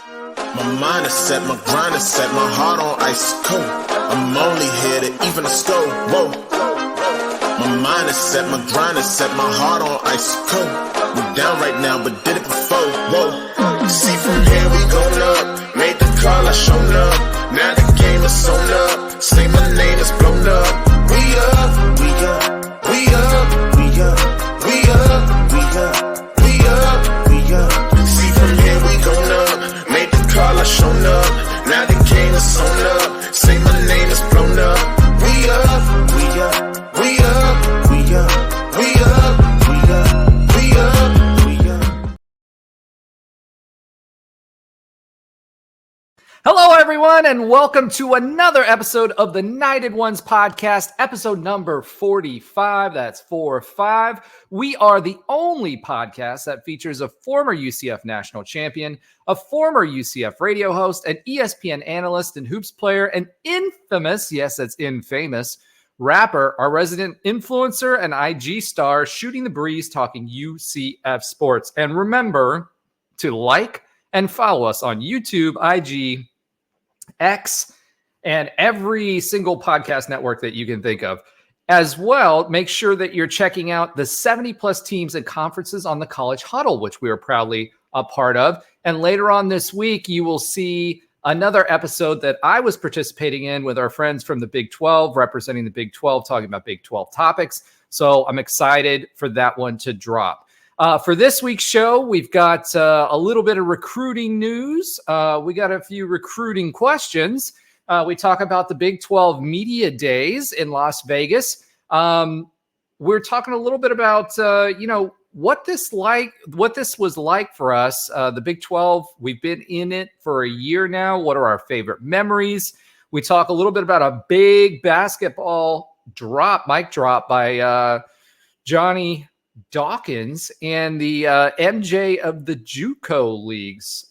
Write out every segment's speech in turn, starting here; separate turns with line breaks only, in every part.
My mind is set, my grind is set, my heart on ice cold. I'm only here to even the score. Whoa. My mind is set, my grind is set, my heart on ice cold. We're down right now, but did it before. Whoa. See from here we going up. Made the call, I shown up. Now the game is on up. Say my name is blown up. We up, we up, we up, we up, we up, we up, we up, we up. See from here we going up. Made the call, I shown up. Now the game is on up. Say my name is blown up. We up, we up, we up, we up, we up, we up, we up, we up.
Hello, everyone, and welcome to another episode of the Knighted Ones podcast, episode number 45. That's 4-5. We are the only podcast that features a former UCF National Champion, a former UCF radio host, an ESPN analyst and hoops player, an infamous, yes, that's infamous, rapper, our resident influencer and IG star, shooting the breeze, talking UCF Sports. And remember to like and follow us on YouTube, IG, X, and every single podcast network that you can think of. As well, make sure that you're checking out the 70 plus teams and conferences on the College Huddle, which we are proudly a part of. And later on this week, you will see another episode that I was participating in with our friends from the Big 12, representing the Big 12, talking about Big 12 topics. So I'm excited for that one to drop. For this week's show, we've got a little bit of recruiting news. We got a few recruiting questions. We talk about the Big 12 Media Days in Las Vegas. We're talking a little bit about, what this was like for us. The Big 12, we've been in it for a year now. What are our favorite memories? We talk a little bit about a big basketball mic drop by Johnny Dawkins and the MJ of the JuCo leagues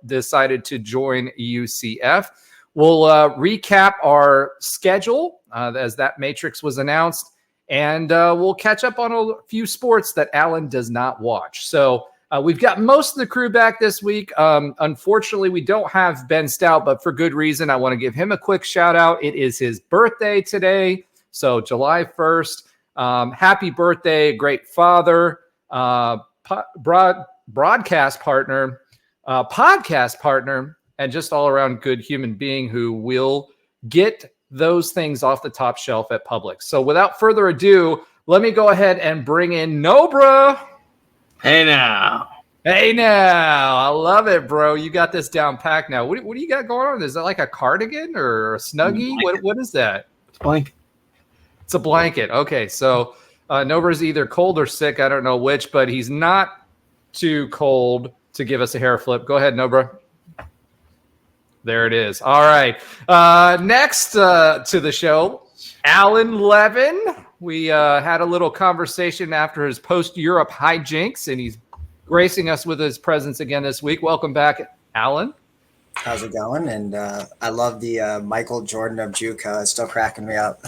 decided to join UCF. We'll recap our schedule as that matrix was announced, and we'll catch up on a few sports that Alan does not watch. So we've got most of the crew back this week. Unfortunately, we don't have Ben Stout, but for good reason. I want to give him a quick shout out. It is his birthday today, so July 1st. Happy birthday, great father, broadcast partner, podcast partner, and just all around good human being who will get those things off the top shelf at Publix. So without further ado, let me go ahead and bring in Nobra.
Hey now.
I love it, bro. You got this down packed now. What do you got going on? Is that like a cardigan or a Snuggie? What is that?
It's blank.
It's a blanket. Okay, so Nobra's either cold or sick. I don't know which, but he's not too cold to give us a hair flip. Go ahead, Nobra. There it is. All right. Next to the show, Alan Levin. We had a little conversation after his post-Europe hijinks, and he's gracing us with his presence again this week. Welcome back, Alan.
How's it going? And I love the Michael Jordan of JuCo. It's still cracking me up.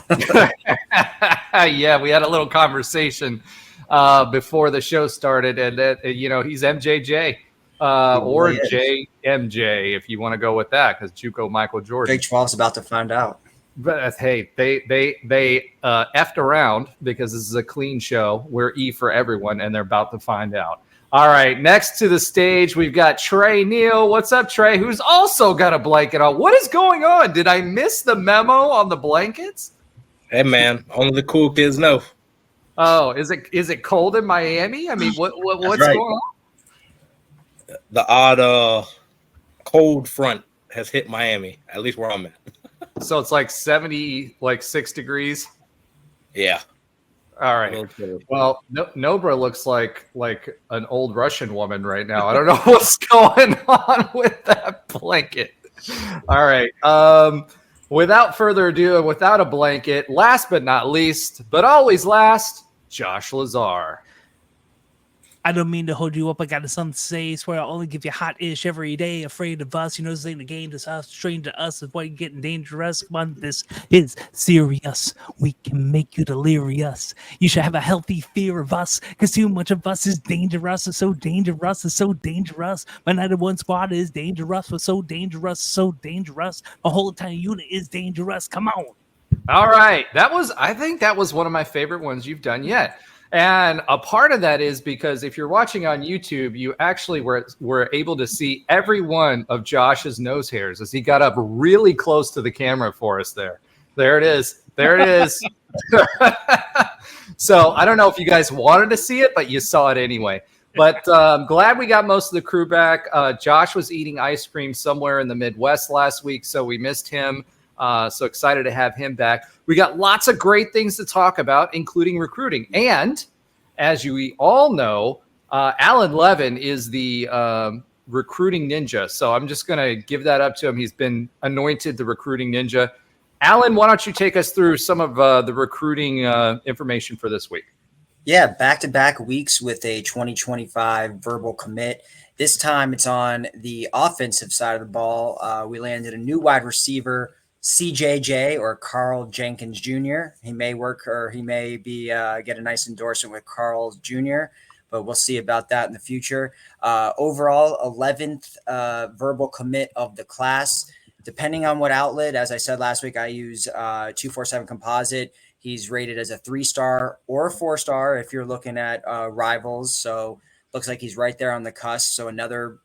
Yeah, we had a little conversation before the show started, and he's MJJ or JMJ if you want to go with that, because JuCo Michael Jordan.
Big 12's about to find out.
But hey, they effed around because this is a clean show. We're E for everyone, and they're about to find out. All right, next to the stage, we've got Trey Neal. What's up, Trey? Who's also got a blanket on. What is going on? Did I miss the memo on the blankets?
Hey, man, only the cool kids know.
Oh, is it cold in Miami? I mean, what's
right.
going on?
The odd cold front has hit Miami, at least where I'm at.
So it's like 6 degrees?
Yeah.
All right. Well, Nobra looks like an old Russian woman right now. I don't know what's going on with that blanket. All right. Without further ado, and without a blanket, last but not least, but always last, Josh Lazar.
I don't mean to hold you up. I got something to say. Swear I'll only give you hot ish every day. Afraid of us. You know, this ain't a game to us. Strange to us is why you're getting dangerous. Come on, this is serious. We can make you delirious. You should have a healthy fear of us, because too much of us is dangerous. It's so dangerous. It's so dangerous. My 91 squad is dangerous. We're so dangerous. So dangerous. My whole entire unit is dangerous. Come on.
All right. I think that was one of my favorite ones you've done yet. And a part of that is because if you're watching on YouTube, you actually were able to see every one of Josh's nose hairs as he got up really close to the camera for us there. There it is. There it is. So I don't know if you guys wanted to see it, but you saw it anyway. But I'm glad we got most of the crew back. Josh was eating ice cream somewhere in the Midwest last week, so we missed him. So excited to have him back. We got lots of great things to talk about, including recruiting. And as you all know, Alan Levin is the recruiting ninja. So I'm just going to give that up to him. He's been anointed the recruiting ninja. Alan, why don't you take us through some of the recruiting information for this week?
Yeah, back-to-back weeks with a 2025 verbal commit. This time it's on the offensive side of the ball. We landed a new wide receiver, CJJ, or Carl Jenkins Jr. He may work, or he may be get a nice endorsement with Carl Jr., but we'll see about that in the future. Overall, 11th verbal commit of the class. Depending on what outlet, as I said last week, I use 247 Composite. He's rated as a 3-star or a 4-star if you're looking at rivals. So looks like he's right there on the cusp. So another,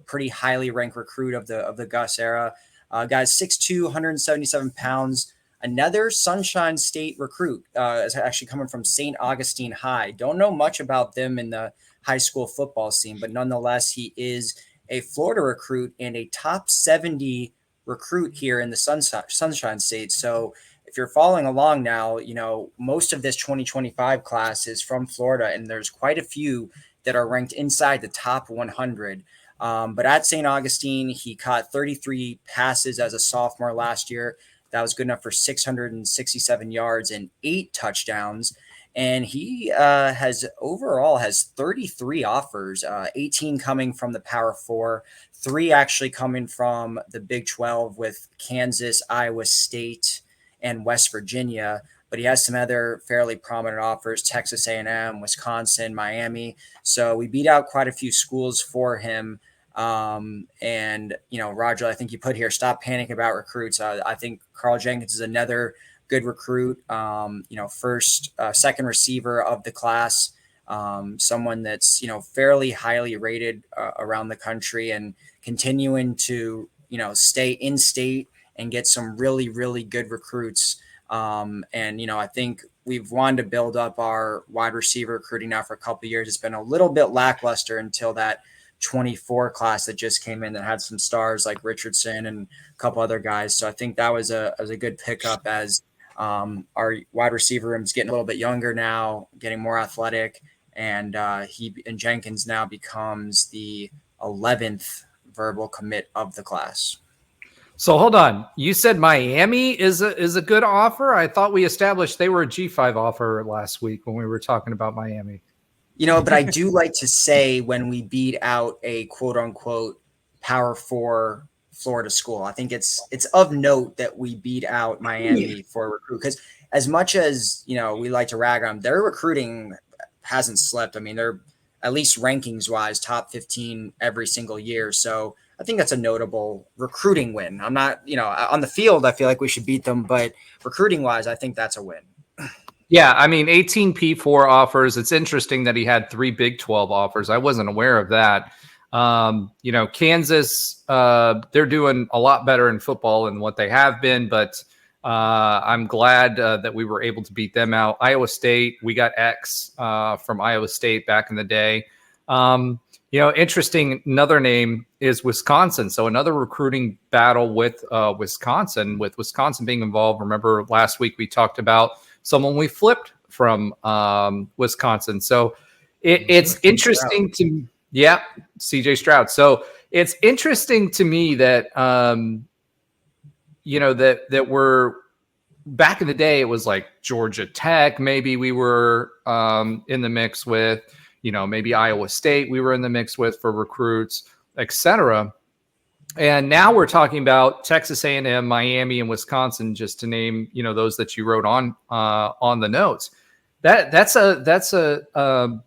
pretty highly ranked recruit of the Gus era. Guy's 6'2", 177 pounds. Another Sunshine State recruit is actually coming from St. Augustine High. Don't know much about them in the high school football scene, but nonetheless, he is a Florida recruit and a top 70 recruit here in the Sunshine State. So if you're following along now, most of this 2025 class is from Florida, and there's quite a few that are ranked inside the top 100. But at St. Augustine, he caught 33 passes as a sophomore last year. That was good enough for 667 yards and 8 touchdowns. And he has 33 offers, 18 coming from the Power 4, 3 actually coming from the Big 12 with Kansas, Iowa State, and West Virginia. But he has some other fairly prominent offers, Texas A&M, Wisconsin, Miami. So we beat out quite a few schools for him. And Roger, I think you put here, stop panicking about recruits. I think Carl Jenkins is another good recruit, second receiver of the class, someone that's, fairly highly rated around the country, and continuing to, stay in state and get some really, really good recruits. I think we've wanted to build up our wide receiver recruiting now for a couple of years. It's been a little bit lackluster until that 24 class that just came in that had some stars like Richardson and a couple other guys. So I think that was a good pickup, as our wide receiver room is getting a little bit younger now, getting more athletic, and Jenkins now becomes the 11th verbal commit of the class.
So hold on. You said Miami is a good offer? I thought we established they were a G5 offer last week when we were talking about Miami.
But I do like to say when we beat out a quote unquote Power 4 Florida school, I think it's of note that we beat out Miami for a recruit, because as much as, we like to rag on them, their recruiting hasn't slept. I mean, they're at least rankings wise top 15 every single year. So I think that's a notable recruiting win. I'm not, on the field, I feel like we should beat them, but recruiting wise, I think that's a win.
Yeah, I mean, 18 P4 offers. It's interesting that he had 3 Big 12 offers. I wasn't aware of that. Kansas, they're doing a lot better in football than what they have been, but I'm glad that we were able to beat them out. Iowa State, we got X from Iowa State back in the day. Interesting, another name is Wisconsin. So another recruiting battle with Wisconsin being involved. Remember last week we talked about someone we flipped from Wisconsin. So it's interesting to CJ Stroud. So it's interesting to me that that we're back in the day. It was like Georgia Tech. Maybe we were in the mix with. maybe Iowa State we were in the mix with for recruits, etc. And now we're talking about Texas A&M, Miami, and Wisconsin, just to name, those that you wrote on the notes. That's a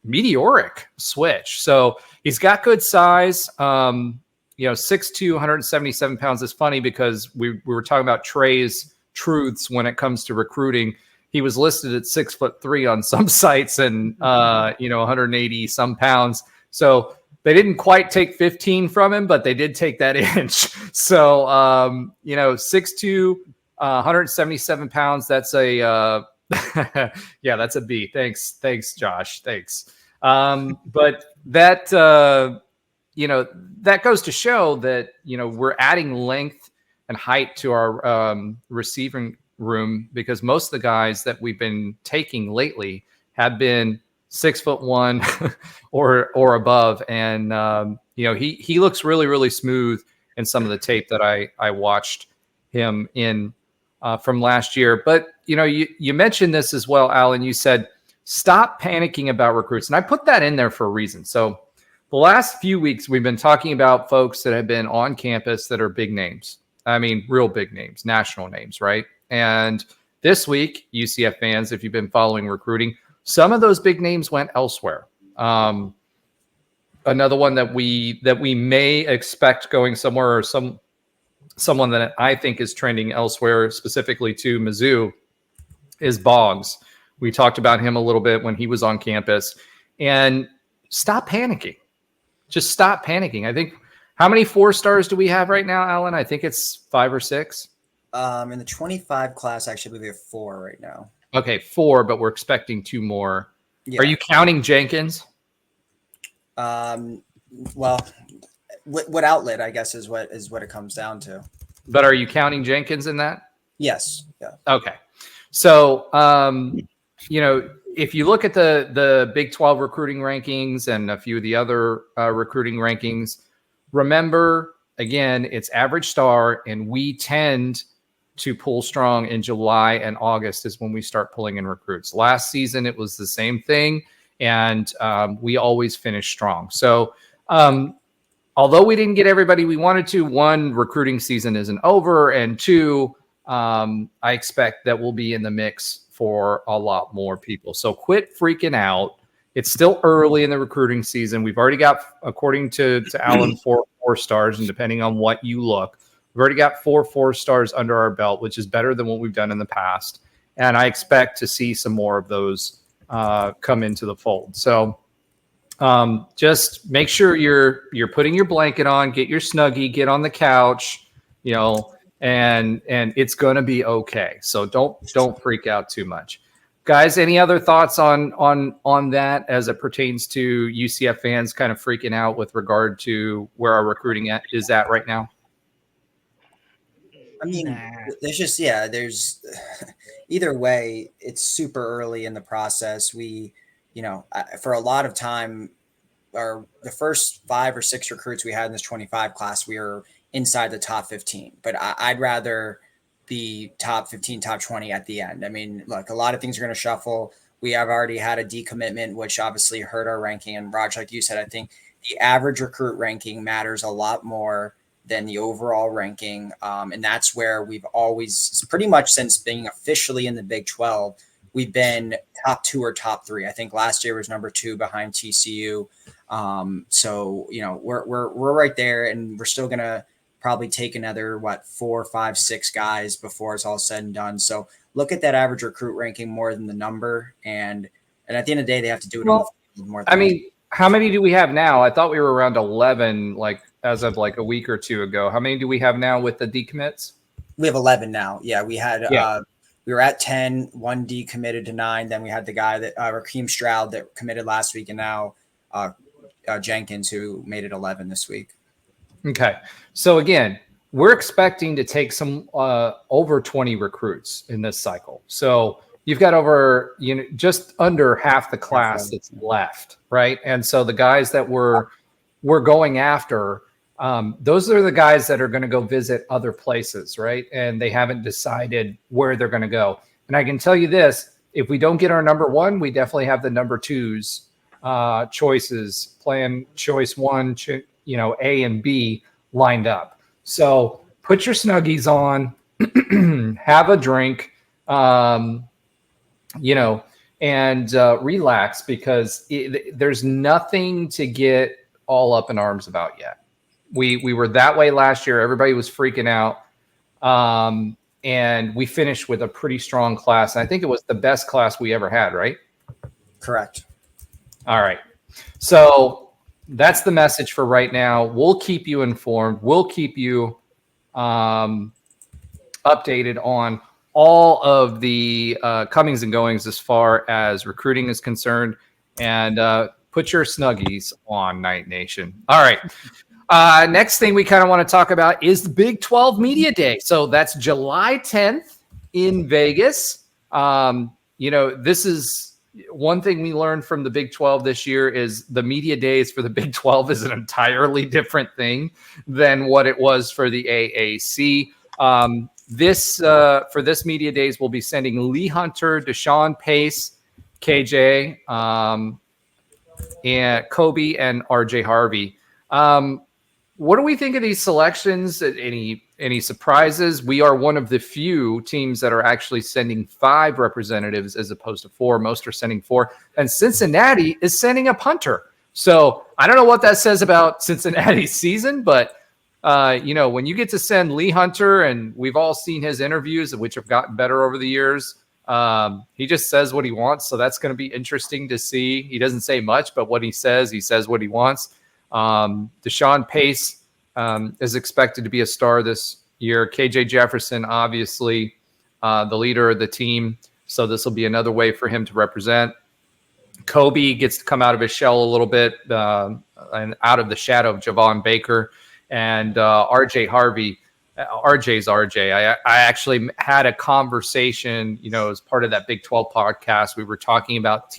meteoric switch. So he's got good size. 6'2", 177 pounds. Is funny because we were talking about Trey's truths when it comes to recruiting. He was listed at 6'3" on some sites and 180 some pounds. So they didn't quite take 15 from him, but they did take that inch. So 6'2", 177 pounds. That's a that's a B. Thanks, Josh. Thanks. But that that goes to show that we're adding length and height to our receiving room, because most of the guys that we've been taking lately have been 6'1" or above, and he looks really, really smooth in some of the tape that I watched him in from last year. But you mentioned this as well, Alan. You said stop panicking about recruits, and I put that in there for a reason. So the last few weeks we've been talking about folks that have been on campus that are big names. I mean, real big names, national names, right? And this week, UCF fans, if you've been following recruiting, some of those big names went elsewhere. Another one that we may expect going somewhere, or someone that I think is trending elsewhere, specifically to Mizzou, is Boggs. We talked about him a little bit when he was on campus. And stop panicking. Just stop panicking. I think, how many 4-stars do we have right now, Alan? I think it's 5 or 6.
In the 25 class, actually, we have 4 right now.
Okay, 4, but we're expecting 2 more.
Yeah.
Are you counting Jenkins?
Well, what outlet, I guess, is what it comes down to.
But are you counting Jenkins in that?
Yes. Yeah.
Okay. So, if you look at the Big 12 recruiting rankings and a few of the other recruiting rankings, remember, again, it's average star, and we tend to pull strong in July and August is when we start pulling in recruits. Last season, it was the same thing, and we always finish strong. So although we didn't get everybody we wanted to, 1, recruiting season isn't over, and 2, I expect that we'll be in the mix for a lot more people. So quit freaking out. It's still early in the recruiting season. We've already got, according to Alan, 4 stars, and depending on what you look, we've already got 4 stars under our belt, which is better than what we've done in the past. And I expect to see some more of those come into the fold. So just make sure you're putting your blanket on, get your Snuggie, get on the couch, and it's going to be okay. So don't freak out too much. Guys, any other thoughts on that as it pertains to UCF fans kind of freaking out with regard to where our recruiting is at right now?
I mean, there's either way, it's super early in the process. We, for a lot of time, the first 5 or 6 recruits we had in this 25 class, we were inside the top 15, but I'd rather be top 15, top 20 at the end. I mean, look, a lot of things are going to shuffle. We have already had a decommitment, which obviously hurt our ranking. And Raj, like you said, I think the average recruit ranking matters a lot more than the overall ranking. And that's where we've always, pretty much since being officially in the Big 12, we've been top 2 or top 3. I think last year was number 2 behind TCU. So, we're right there, and we're still going to probably take another, 4, 5, 6 guys before it's all said and done. So look at that average recruit ranking more than the number. And at the end of the day, they have to do it on the field more than
how many do we have now? I thought we were around 11, as of a week or 2 ago. How many do we have now with the decommits?
We have 11 now. Yeah, we had we were at 10, 1 decommitted to 9. Then we had the guy that Raheem Stroud that committed last week, and now Jenkins, who made it 11 this week.
Okay. So again, we're expecting to take some over 20 recruits in this cycle. So you've got over, just under half the class that's left, right? And so the guys that we're going after, those are the guys that are going to go visit other places, right? And they haven't decided where they're going to go. And I can tell you this, if we don't get our number 1, we definitely have the number 2s choices, plan choice one, A and B lined up. So put your Snuggies on, have a drink, and relax, because there's nothing to get all up in arms about yet. We were that way last year. Everybody was freaking out. And we finished with a pretty strong class. And I think it was the best class we ever had, right?
Correct.
All right. So that's the message for right now. We'll keep you informed. We'll keep you updated on all of the comings and goings as far as recruiting is concerned. And put your Snuggies on, Night Nation. All right. Next thing we kind of want to talk about is the Big 12 Media Day. So that's July 10th in Vegas. This is one thing we learned from the Big 12 this year is the media days for the Big 12 is an entirely different thing than what it was for the AAC. For this media days, we'll be sending Lee Hunter, Deshaun Pace, KJ, and Kobe, and RJ Harvey. What do we think of these selections? Any surprises? We are one of the few teams that are actually sending 5 representatives as opposed to 4. Most are sending 4. And Cincinnati is sending a punter. So I don't know what that says about Cincinnati's season, but when you get to send Lee Hunter, and we've all seen his interviews, which have gotten better over the years, he just says what he wants. So that's going to be interesting to see. He doesn't say much, but what he says what he wants. Deshaun Pace is expected to be a star this year. KJ Jefferson, obviously, the leader of the team. So this will be another way for him to represent. Kobe gets to come out of his shell a little bit and out of the shadow of Javon Baker. And RJ Harvey, RJ's RJ. I actually had a conversation, as part of that Big 12 podcast. We were talking about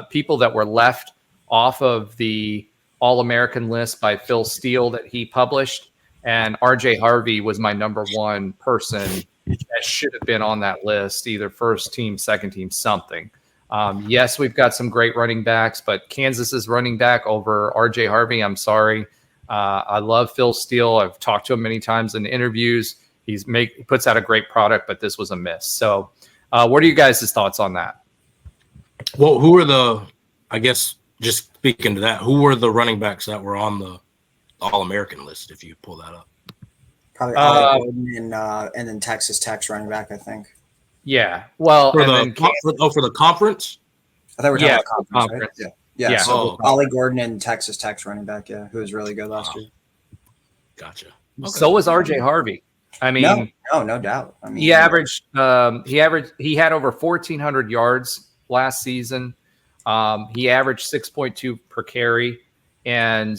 people that were left off of the All-American list by Phil Steele that he published. And RJ Harvey was my number one person that should have been on that list, either first team, second team, something. Yes, we've got some great running backs, but Kansas's running back over RJ Harvey, I'm sorry. I love Phil Steele. I've talked to him many times in interviews. He puts out a great product, but this was a miss. So what are you guys' thoughts on that?
Well, who are just speaking to that, who were the running backs that were on the All-American list, if you pull that up?
Probably Ollie Gordon and then Texas Tech's running back, I think.
Yeah. Well,
for the conference?
I thought we were talking about conference. Right? Yeah. So
Oh,
Ollie Gordon and Texas Tech's running back, who was really good last year.
Gotcha.
Okay. So was RJ Harvey. I mean,
no doubt. I mean,
he averaged. He had over 1,400 yards last season. He averaged 6.2 per carry, and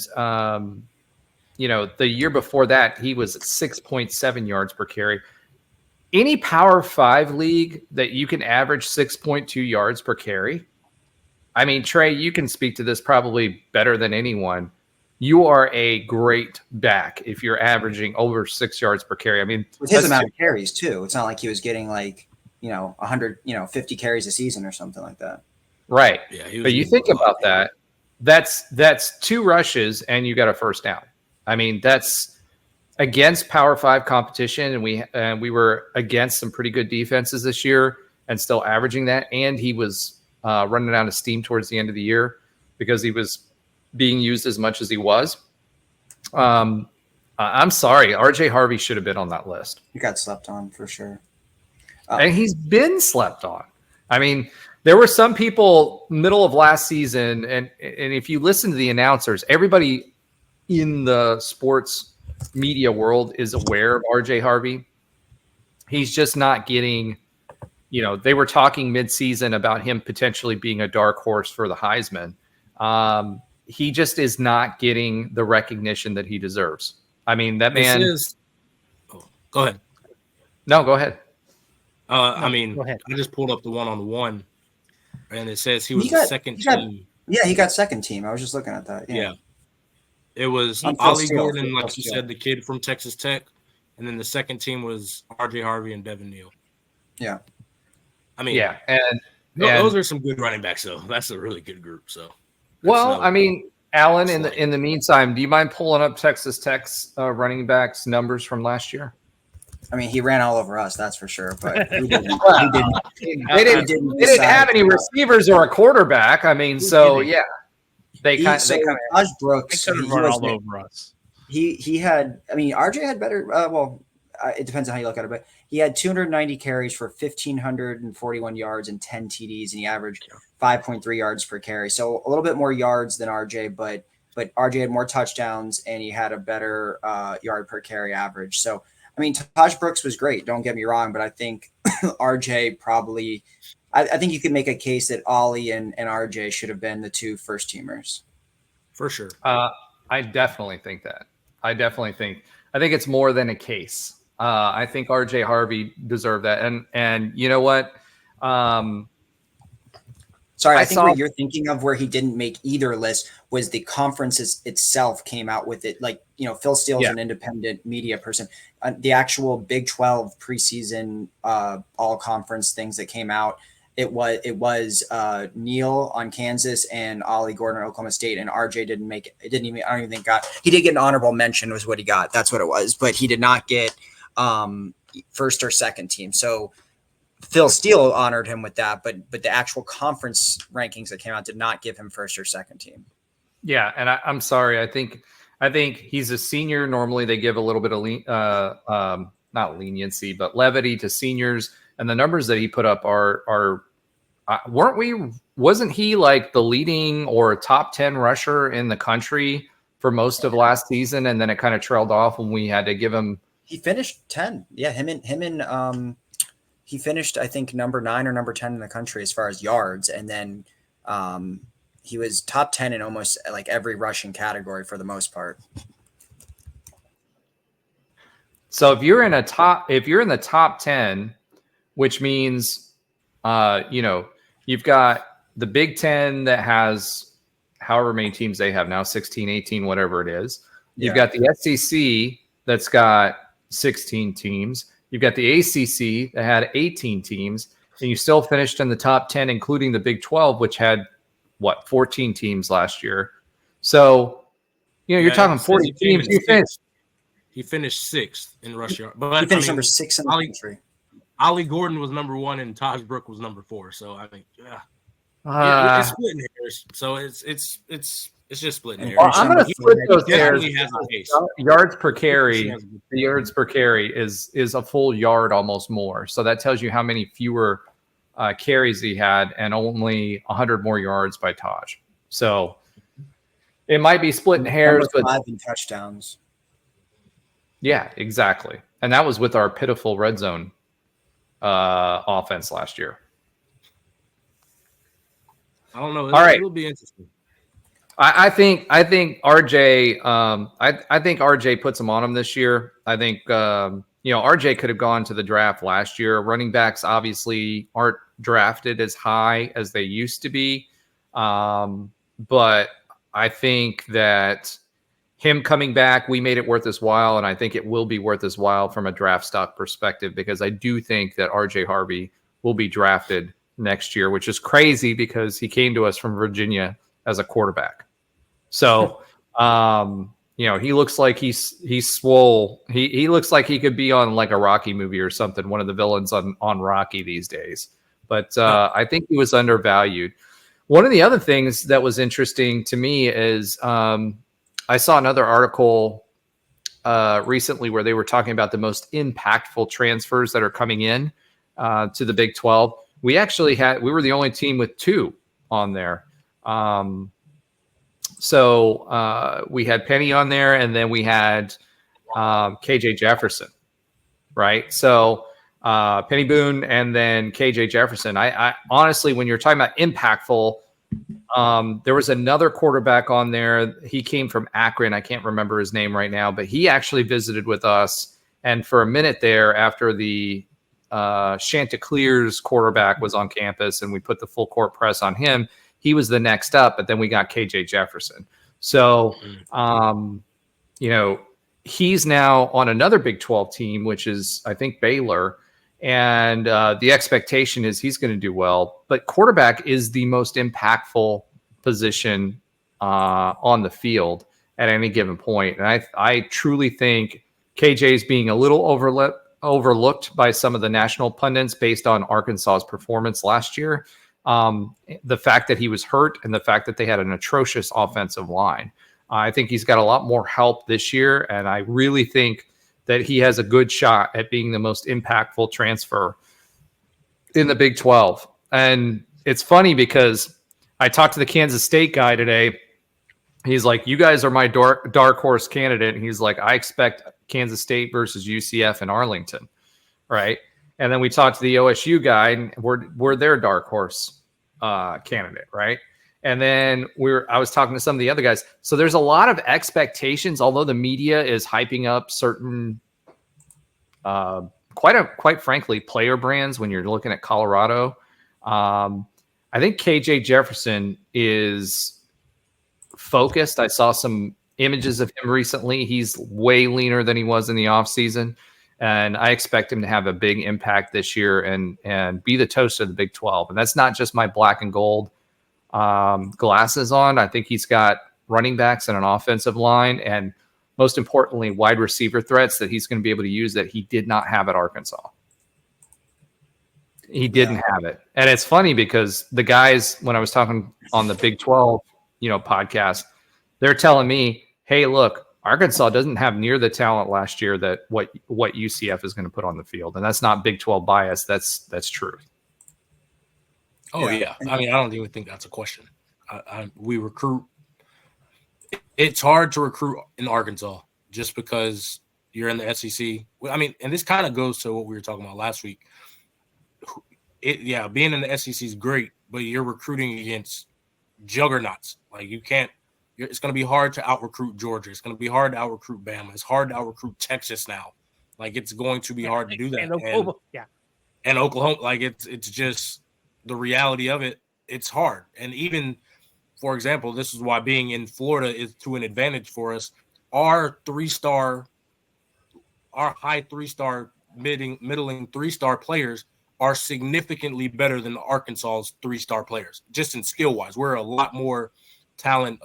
the year before that he was at 6.7 yards per carry. Any Power 5 league that you can average 6.2 yards per carry. I mean, Trey, you can speak to this probably better than anyone. You are a great back if you're averaging over 6 yards per carry. I mean,
with his amount of carries too. It's not like he was getting 100, 50 carries a season or something like that.
Right.
Yeah,
but you think about that. That's 2 rushes and you got a first down. I mean, that's against Power 5 competition, and we were against some pretty good defenses this year and still averaging that. And he was running out of steam towards the end of the year because he was being used as much as he was. I'm sorry, RJ Harvey should have been on that list.
He got slept on for sure.
And he's been slept on. I mean, there were some people middle of last season, and if you listen to the announcers, everybody in the sports media world is aware of RJ Harvey. He's just not getting, they were talking midseason about him potentially being a dark horse for the Heisman. He just is not getting the recognition that he deserves. I mean, that man
go ahead.
No, go ahead.
Go ahead. I just pulled up the 1-on-1, and it says he was second team.
He got second team. I was just looking at that.
Yeah. It was Ollie Gordon, like you said, the kid from Texas Tech, and then the second team was RJ Harvey and Devin Neal.
Yeah.
And
No,
And-
those are some good running backs, though. That's a really good group. So,
well, I mean, Alan, in
Slight.
the meantime, do you mind pulling up Texas Tech's running backs numbers from last year?
I mean, he ran all over us, that's for sure. But who didn't?
They didn't have any receivers or a quarterback. I mean, so yeah, they kind of.
Taj Brooks,
They could have run all over us.
He had. I mean, RJ had better. It depends on how you look at it, but he had 290 carries for 1,541 yards and 10 TDs, and he averaged 5.3 yards per carry. So a little bit more yards than RJ, but RJ had more touchdowns and he had a better yard per carry average. So, I mean, Taj Brooks was great. Don't get me wrong, but I think RJ probably. I think you could make a case that Ollie and RJ should have been the two first teamers.
for sure.
I definitely think that. I think it's more than a case. I think RJ Harvey deserved that. And you know what?
Sorry, I think what you're thinking of where he didn't make either list was the conference itself came out with it. Like, Phil Steele's an independent media person. The actual Big 12 preseason all conference things that came out, it was Neil on Kansas and Ollie Gordon on Oklahoma State, and RJ didn't make it. It didn't even, I don't even think he did get an honorable mention was what he got. That's what it was, but he did not get first or second team. So Phil Steele honored him with that, but the actual conference rankings that came out did not give him first or second team.
Yeah, and I'm sorry. I think he's a senior. Normally, they give a little bit of not leniency, but levity to seniors. And the numbers that he put up wasn't he like the leading or top 10 rusher in the country for most of last season? And then it kind of trailed off when we had to give him.
He finished 10. Yeah, he finished, I think, number 9 or number 10 in the country as far as yards. And then he was top 10 in almost like every rushing category for the most part.
So if you're in the top 10, which means, you've got the Big 10 that has however many teams they have now, 16, 18, whatever it is. You've got the SEC that's got 16 teams. You've got the ACC that had 18 teams, and you still finished in the top 10, including the Big 12, which had 14 teams last year. So, you're talking 40 teams.
He finished 6th in rush yard, but
he finished number 6 in the country.
Ollie Gordon was number 1 and Taj Brook was number 4. So I think, it's splitting hairs. So it's just splitting hairs.
Well, I'm going to split those hairs. Yards per carry. The yards per carry is a full yard almost more. So that tells you how many fewer carries he had and only 100 more yards by Taj. So it might be splitting hairs, but
5 in touchdowns.
Yeah, exactly. And that was with our pitiful red zone offense last year.
I don't know.
All right.
It'll be interesting.
I think RJ. I think RJ puts him on him this year. I think RJ could have gone to the draft last year. Running backs obviously aren't drafted as high as they used to be, but I think that him coming back, we made it worth his while, and I think it will be worth his while from a draft stock perspective because I do think that RJ Harvey will be drafted next year, which is crazy because he came to us from Virginia as a quarterback. So, he looks like he's swole. He looks like he could be on like a Rocky movie or something, one of the villains on Rocky these days. But I think he was undervalued. One of the other things that was interesting to me is I saw another article recently where they were talking about the most impactful transfers that are coming in to the Big 12. We were the only team with 2 on there. So we had Penny on there, and then we had KJ Jefferson, right? So Penny Boone and then KJ Jefferson. I honestly, when you're talking about impactful, there was another quarterback on there. He came from Akron. I can't remember his name right now, but he actually visited with us. And for a minute there, after the Chanticleer's quarterback was on campus and we put the full court press on him, he was the next up, but then we got KJ Jefferson. So, he's now on another Big 12 team, which is, I think, Baylor. And the expectation is he's going to do well. But quarterback is the most impactful position on the field at any given point. And I truly think KJ is being a little overlooked by some of the national pundits based on Arkansas's performance last year. The fact that he was hurt and the fact that they had an atrocious offensive line. I think he's got a lot more help this year, and I really think that he has a good shot at being the most impactful transfer in the Big 12. And it's funny because I talked to the Kansas State guy today. He's like, you guys are my dark horse candidate. And he's like, I expect Kansas State versus UCF in Arlington, right? And then we talked to the OSU guy, and we're their dark horse candidate, right? And then I was talking to some of the other guys. So there's a lot of expectations, although the media is hyping up certain, quite frankly, player brands when you're looking at Colorado. I think KJ Jefferson is focused. I saw some images of him recently. He's way leaner than he was in the offseason. And I expect him to have a big impact this year and be the toast of the Big 12. And that's not just my black and gold glasses on. I think he's got running backs and an offensive line, and most importantly, wide receiver threats that he's going to be able to use that he did not have at Arkansas. He didn't have it. And it's funny because the guys, when I was talking on the Big 12, podcast, they're telling me, hey, look, Arkansas doesn't have near the talent last year that what UCF is going to put on the field. And that's not Big 12 bias. That's truth.
Oh, yeah. I mean, I don't even think that's a question. We recruit. It's hard to recruit in Arkansas just because you're in the SEC. I mean, and this kind of goes to what we were talking about last week. Being in the SEC is great, but you're recruiting against juggernauts. Like, you can't. It's going to be hard to out-recruit Georgia. It's going to be hard to out-recruit Bama. It's hard to out-recruit Texas now. Like, it's going to be hard to do that.
And Oklahoma,
and Oklahoma, like, it's just the reality of it. It's hard. And even, for example, this is why being in Florida is to an advantage for us. Our high three-star, middling three-star players are significantly better than Arkansas's three-star players, just in skill-wise. We're a lot more talent.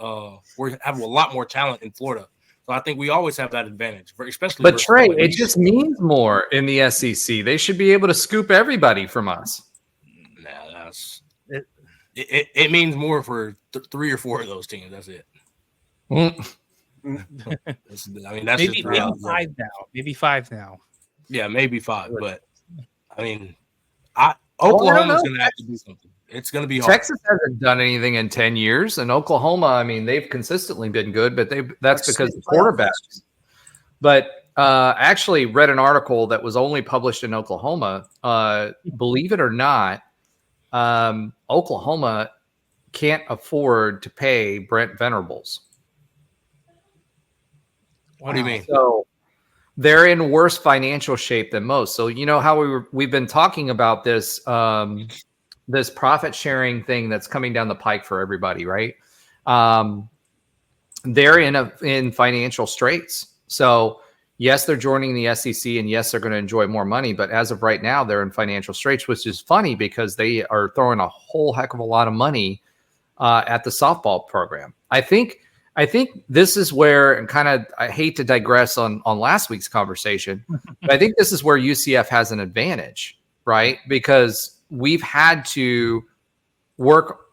We have a lot more talent in Florida. So I think we always have that advantage, especially.
But Trey, it just means more in the SEC. They should be able to scoop everybody from us.
Nah, it means more for 3 or 4 of those teams. That's it. That's
maybe 5 now. Maybe 5 now.
Yeah, maybe 5. But I mean, Oklahoma's going to have to do something. It's going to be hard.
Texas hasn't done anything in 10 years, and Oklahoma, I mean, they've consistently been good, but that's because of quarterbacks. But I actually read an article that was only published in Oklahoma. Believe it or not, Oklahoma can't afford to pay Brent Venables.
What do you mean?
So they're in worse financial shape than most. So you know how we've been talking about this this profit sharing thing that's coming down the pike for everybody, right? They're in financial straits. So yes, they're joining the SEC, and yes, they're going to enjoy more money. But as of right now, they're in financial straits, which is funny because they are throwing a whole heck of a lot of money at the softball program. I think this is where, and kind of, I hate to digress on last week's conversation, but I think this is where UCF has an advantage, right? Because we've had to work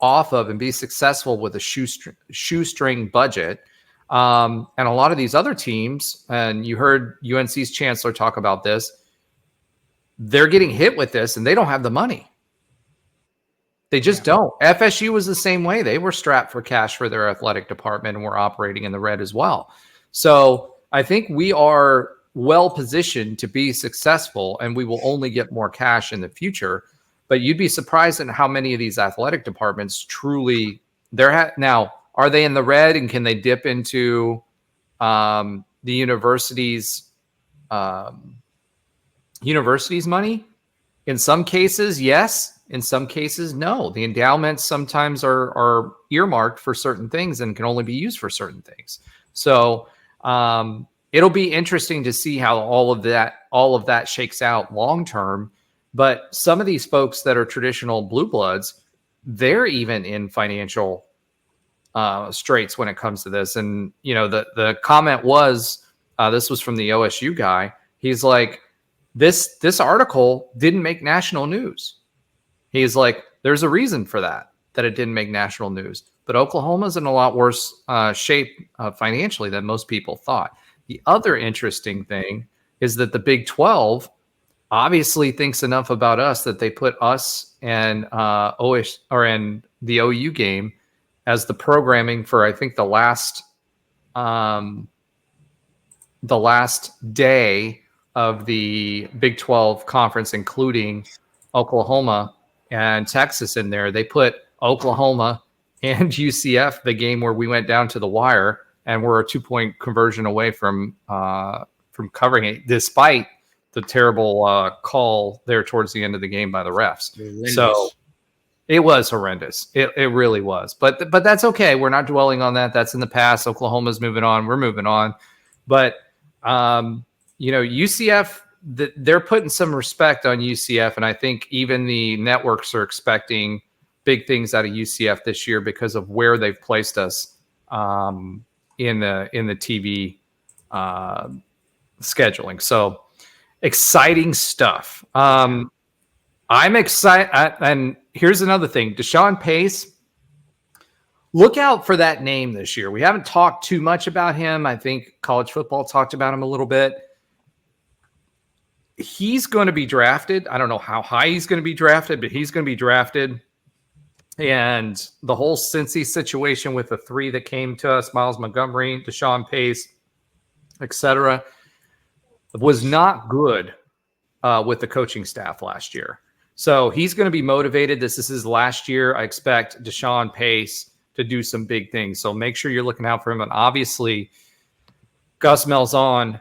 off of and be successful with a shoestring budget. And a lot of these other teams, and you heard UNC's chancellor talk about this, they're getting hit with this and they don't have the money. They just don't. FSU was the same way. They were strapped for cash for their athletic department and were operating in the red as well. So I think we are well positioned to be successful, and we will only get more cash in the future. But you'd be surprised at how many of these athletic departments truly now, are they in the red, and can they dip into the university's money? In some cases, yes. In some cases, no. The endowments sometimes are earmarked for certain things and can only be used for certain things. So it'll be interesting to see how all of that shakes out long term. But some of these folks that are traditional blue bloods, they're even in financial straits when it comes to this. And the comment was, this was from the OSU guy. He's like, this article didn't make national news. He's like, there's a reason for that it didn't make national news. But Oklahoma's in a lot worse shape financially than most people thought. The other interesting thing is that the Big 12 obviously thinks enough about us that they put us and in the OU game as the programming for, I think, the last day of the Big 12 conference, including Oklahoma and Texas in there. They put Oklahoma and UCF, the game where we went down to the wire, and we're a 2-point conversion away from covering it, despite the terrible call there towards the end of the game by the refs. So it was horrendous. It really was. But that's okay. We're not dwelling on that. That's in the past. Oklahoma's moving on. We're moving on. But UCF, they're putting some respect on UCF, and I think even the networks are expecting big things out of UCF this year because of where they've placed us in the TV scheduling. So exciting stuff. I'm excited. And here's another thing. Deshaun Pace, look out for that name this year. We haven't talked too much about him. I think college football talked about him a little bit. He's going to be drafted. I don't know how high he's going to be drafted, but he's going to be drafted. And the whole Cincy situation with the three that came to us, Miles Montgomery, Deshaun Pace, etc., was not good with the coaching staff last year. So he's going to be motivated. This is his last year. I expect Deshaun Pace to do some big things. So make sure you're looking out for him. And obviously, Gus Malzahn,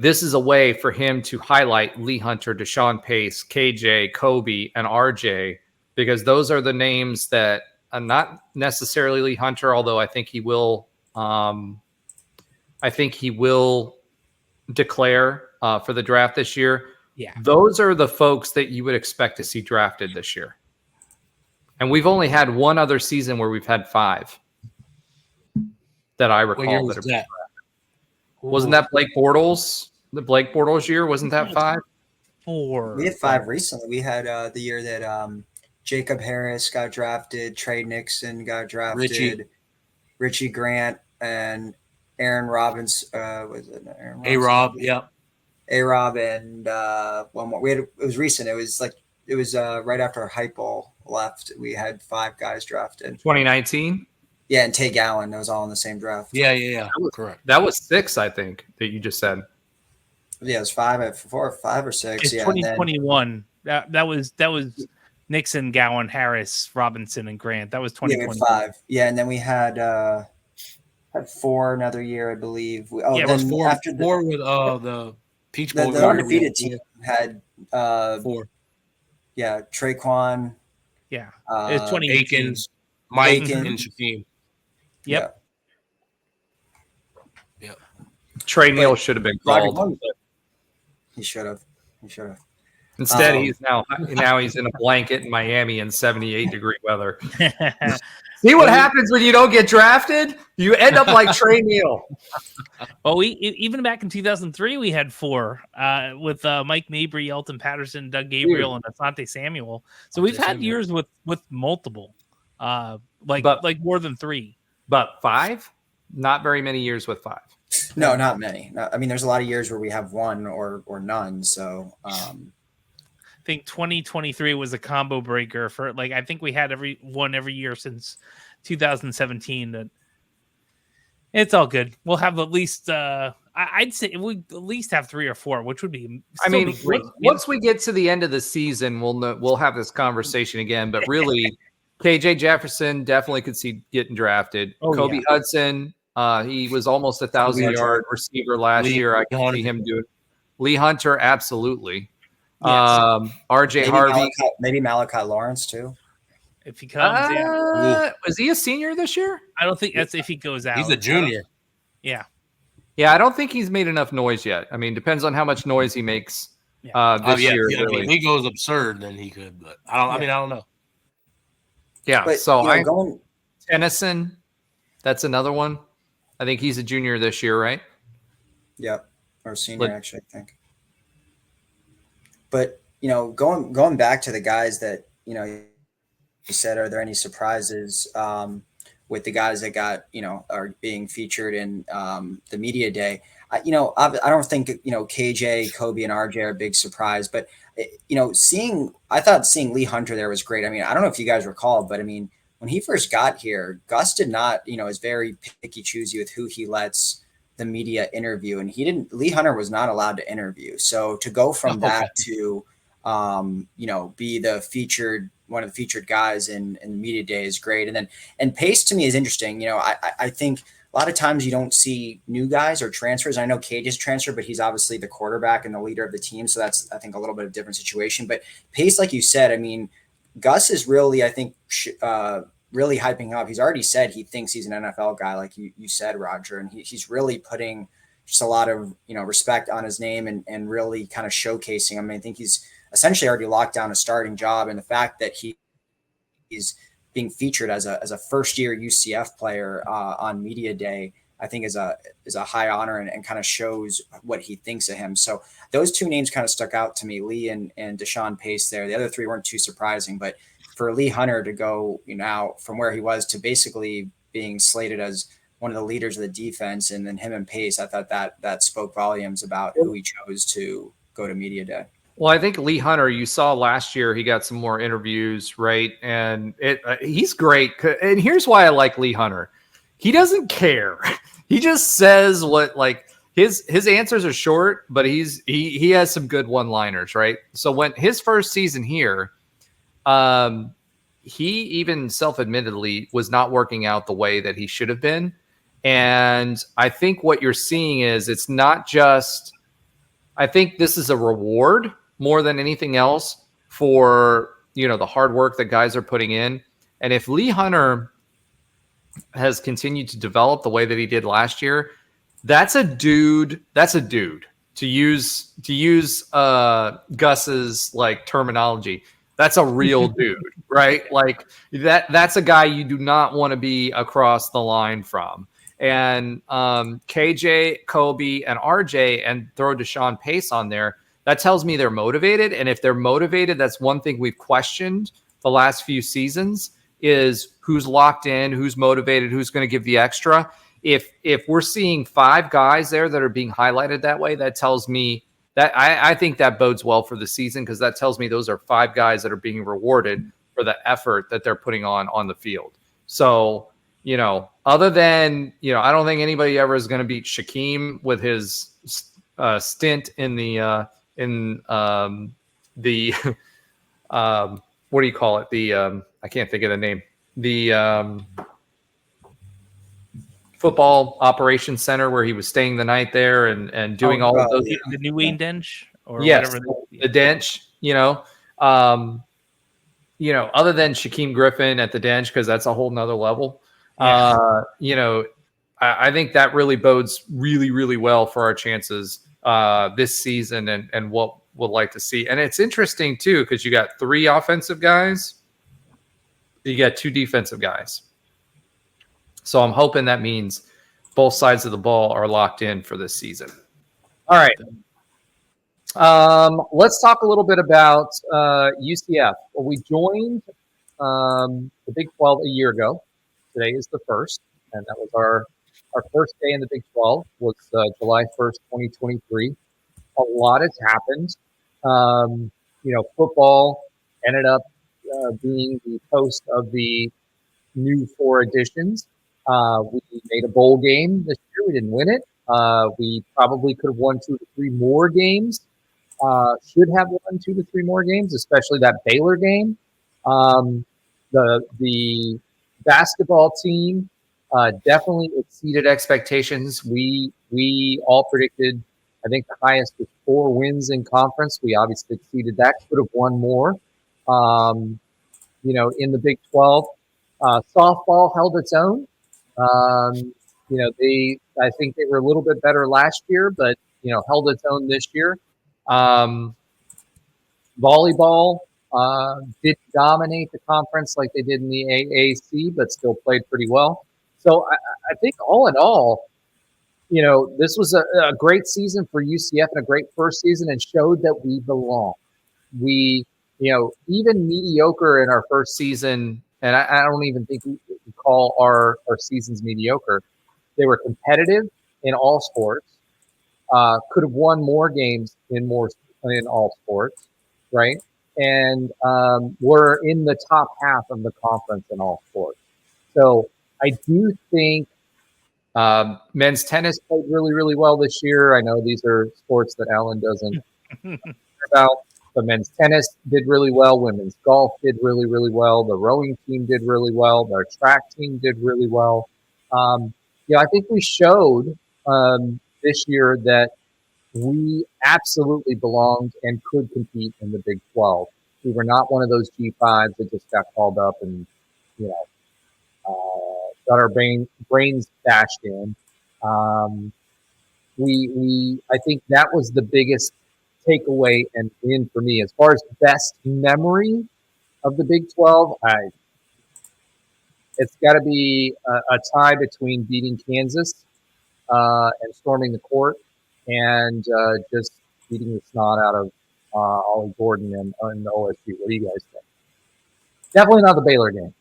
this is a way for him to highlight Lee Hunter, Deshaun Pace, KJ, Kobe, and RJ, because those are the names that not necessarily Lee Hunter, although I think he will. I think he will declare for the draft this year.
Yeah,
those are the folks that you would expect to see drafted this year. And we've only had one other season where we've had 5 that I recall.
What year was that?
Wasn't that Blake Bortles? The Blake Bortles year? Wasn't that 5?
4.
We had 5 recently. We had the year that Jacob Harris got drafted, Trey Nixon got drafted, Richie Grant, and Aaron Robbins. Was it Aaron Robinson?
A-Rob, yeah.
A-Rob and one more. It was recent. It was right after Heupel left. We had 5 guys drafted.
2019?
Yeah, and Tay Gowan. That was all in the same draft.
Yeah. Correct.
That was 6, I think, that you just said.
Yeah, it was 5 or 6.
It's 2021. That was Nixon, Gowan, Harris, Robinson, and Grant. That was 2021.
Yeah, we had 5. Yeah, and then we had 4 another year, I believe.
It was 4 with the Peach Bowl.
The undefeated team had
4.
Yeah, Traquan.
Yeah, it's 2018.
Akins, Mike, and Shaquem.
Yep.
Trey Neal should have been called.
He should have.
Instead, he's now he's in a blanket in Miami in 78-degree weather. See what happens when you don't get drafted? You end up like Trey Neal.
Well, even back in 2003, we had 4 with Mike Mabry, Elton Patterson, Doug Gabriel, and Asante Samuel. So we've had years with multiple, like more than 3.
But 5? Not very many years with 5.
No, not many. I mean, there's a lot of years where we have 1 or none. So
I think 2023 was a combo breaker for I think we had every year since 2017. That it's all good. We'll have at least I'd say we at least have 3 or 4, which would be. Be great.
Once we get to the end of the season, we'll have this conversation again. But really, KJ Jefferson definitely could see getting drafted. Kobe Hudson, he was almost 1,000-yard receiver last year. I can see him do it. Lee Hunter, absolutely.
Yes.
RJ Harvey,
maybe Malachi Lawrence too.
If he comes,
is he a senior this year?
I don't think that's if he goes out.
He's a junior.
Yeah.
Yeah, I don't think he's made enough noise yet. I mean, depends on how much noise he makes this year.
Yeah,
Really.
if he goes absurd, then he could. But I don't. I mean, I don't know.
Yeah.
But
So
going
Tennyson, that's another one. I think he's a junior this year, right?
Yep, or senior actually, I think. But going back to the guys that you said, are there any surprises with the guys that are being featured in the media day? I don't think KJ, Kobe, and RJ are a big surprise, but I thought seeing Lee Hunter there was great. I mean, I don't know if you guys recall, but I mean, when he first got here, Gus did not, is very picky choosy with who he lets the media interview, and Lee Hunter was not allowed to interview. So to go from that to be one of the featured guys in the media day is great. And Pace to me is interesting. I think a lot of times you don't see new guys or transfers. I know Cage is transferred, but he's obviously the quarterback and the leader of the team. So that's, I think, a little bit of a different situation. But Pace, like you said, I mean, Gus is really, I think, really hyping him up. He's already said he thinks he's an NFL guy, like you said, Roger, and he's really putting just a lot of respect on his name and really kind of showcasing him. I mean, I think he's essentially already locked down a starting job, and the fact that he's being featured as a first year UCF player on media day, I think is a high honor and kind of shows what he thinks of him. So those two names kind of stuck out to me, Lee and Deshaun Pace there. The other three weren't too surprising, but for Lee Hunter to go now from where he was to basically being slated as one of the leaders of the defense, and then him and Pace, I thought that spoke volumes about who he chose to go to media day.
Well, I think Lee Hunter, you saw last year, he got some more interviews, right? And he's great. And here's why I like Lee Hunter. He doesn't care. He just says what, like, his answers are short, but he has some good one-liners, right? So when his first season here, he even self-admittedly was not working out the way that he should have been. And I think what you're seeing is it's not just, I think this is a reward more than anything else for, the hard work that guys are putting in. And if Lee Hunter has continued to develop the way that he did last year, that's a dude to use Gus's like terminology. That's a real dude, right? Like that's a guy you do not want to be across the line from. And KJ, Kobe, and RJ, and throw Deshaun Pace on there, that tells me they're motivated. And if they're motivated, that's one thing we've questioned the last few seasons is who's locked in, who's motivated, who's going to give the extra. If we're seeing 5 guys there that are being highlighted that way, that tells me that I think that bodes well for the season, because that tells me those are 5 guys that are being rewarded for the effort that they're putting on the field. So, other than, I don't think anybody ever is going to beat Shaquem with his stint in the what do you call it? I can't think of the name. The football operations center where he was staying the night there and doing all of those.
The New Wayne Dench or
yes,
whatever.
The Dench, other than Shaquem Griffin at the Dench, because that's a whole nother level. I think that really bodes really, really well for our chances this season and what we'll like to see. And it's interesting too, because you got 3 offensive guys, you got 2 defensive guys. So I'm hoping that means both sides of the ball are locked in for this season. All right. Let's talk a little bit about UCF. Well, we joined the Big 12 a year ago. Today is the first, and that was our first day in the Big 12 was July 1st, 2023. A lot has happened. Football ended up being the host of the new 4 editions. We made a bowl game this year. We didn't win it. We probably could have won 2 to 3 more games. Should have won 2 to 3 more games, especially that Baylor game. The basketball team definitely exceeded expectations. We all predicted, I think the highest was 4 wins in conference. We obviously exceeded that. Could have won more. In the Big 12, softball held its own. I think they were a little bit better last year, but held its own this year. Volleyball didn't dominate the conference like they did in the AAC, but still played pretty well. So I think all in all, this was a great season for UCF and a great first season, and showed that we belong. We, even mediocre in our first season, and I don't even think we call our seasons mediocre. They were competitive in all sports. Could have won more games in all sports, right? And we're in the top half of the conference in all sports. So I do think men's tennis played really, really well this year. I know these are sports that Alan doesn't care about, but men's tennis did really well. Women's golf did really, really well. The rowing team did really well. Our track team did really well. I think we showed this year that we absolutely belonged and could compete in the Big 12. We were not one of those G5s that just got called up and, got our brains bashed in. I think that was the biggest takeaway and win for me. As far as best memory of the Big 12, it's got to be a tie between beating Kansas and storming the court, and just beating the snot out of Ollie Gordon and OSU. What do you guys think? Definitely not the Baylor game.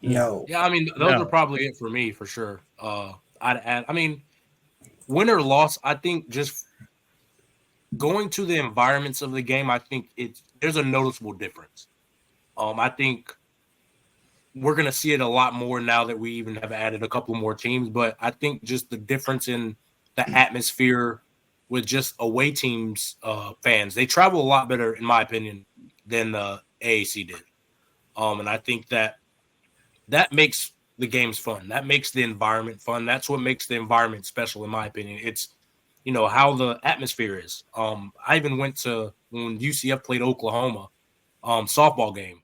No.
Yeah, I mean, those are probably it for me, for sure. I'd add, win or loss, I think just going to the environments of the game, I think there's a noticeable difference. I think we're going to see it a lot more now that we even have added a couple more teams, but I think just the difference in the atmosphere with just away teams, fans, they travel a lot better, in my opinion, than the AAC did. And I think that makes the games fun. That makes the environment fun. That's what makes the environment special, in my opinion. It's, how the atmosphere is. I even went to when UCF played Oklahoma, softball game.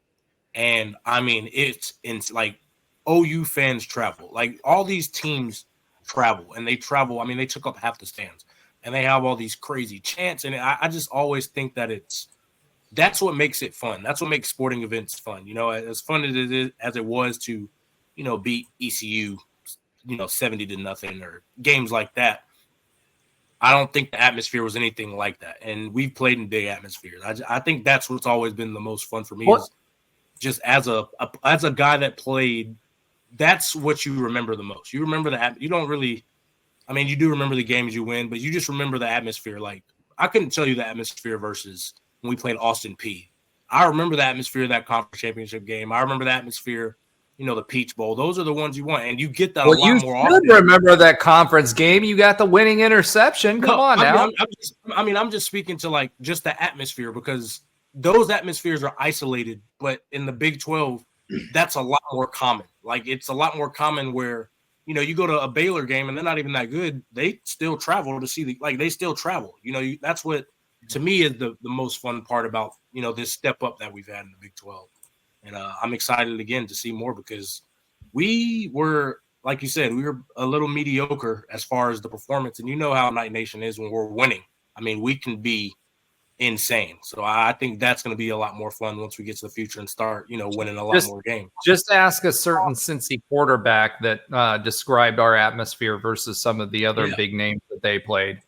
And it's like OU fans travel. Like all these teams travel, and they travel. They took up half the stands, and they have all these crazy chants. And I just always think that that's what makes it fun. That's what makes sporting events fun. As fun as it was to, beat ECU, 70-0 or games like that. I don't think the atmosphere was anything like that. And we've played in big atmospheres. I think that's what's always been the most fun for me. Is just as a guy that played, that's what you remember the most. You remember you don't really, you do remember the games you win, but you just remember the atmosphere. Like I couldn't tell you the atmosphere versus when we played Austin P. I remember the atmosphere of that conference championship game. I remember the atmosphere, the Peach Bowl. Those are the ones you want, and you get that a lot more often.
You should remember that conference game. You got the winning interception. Come on now.
I'm just speaking to like just the atmosphere, because those atmospheres are isolated, but in the Big 12, that's a lot more common. Like it's a lot more common where, you go to a Baylor game and they're not even that good. They still travel to see they still travel. That's what to me is the most fun part about, this step up that we've had in the Big 12. And I'm excited again to see more, because we were, like you said, we were a little mediocre as far as the performance. And you know how Night Nation is when we're winning. We can be insane. So I think that's going to be a lot more fun once we get to the future and start, winning a lot more games.
Just ask a certain Cincy quarterback that described our atmosphere versus some of the other big names that they played.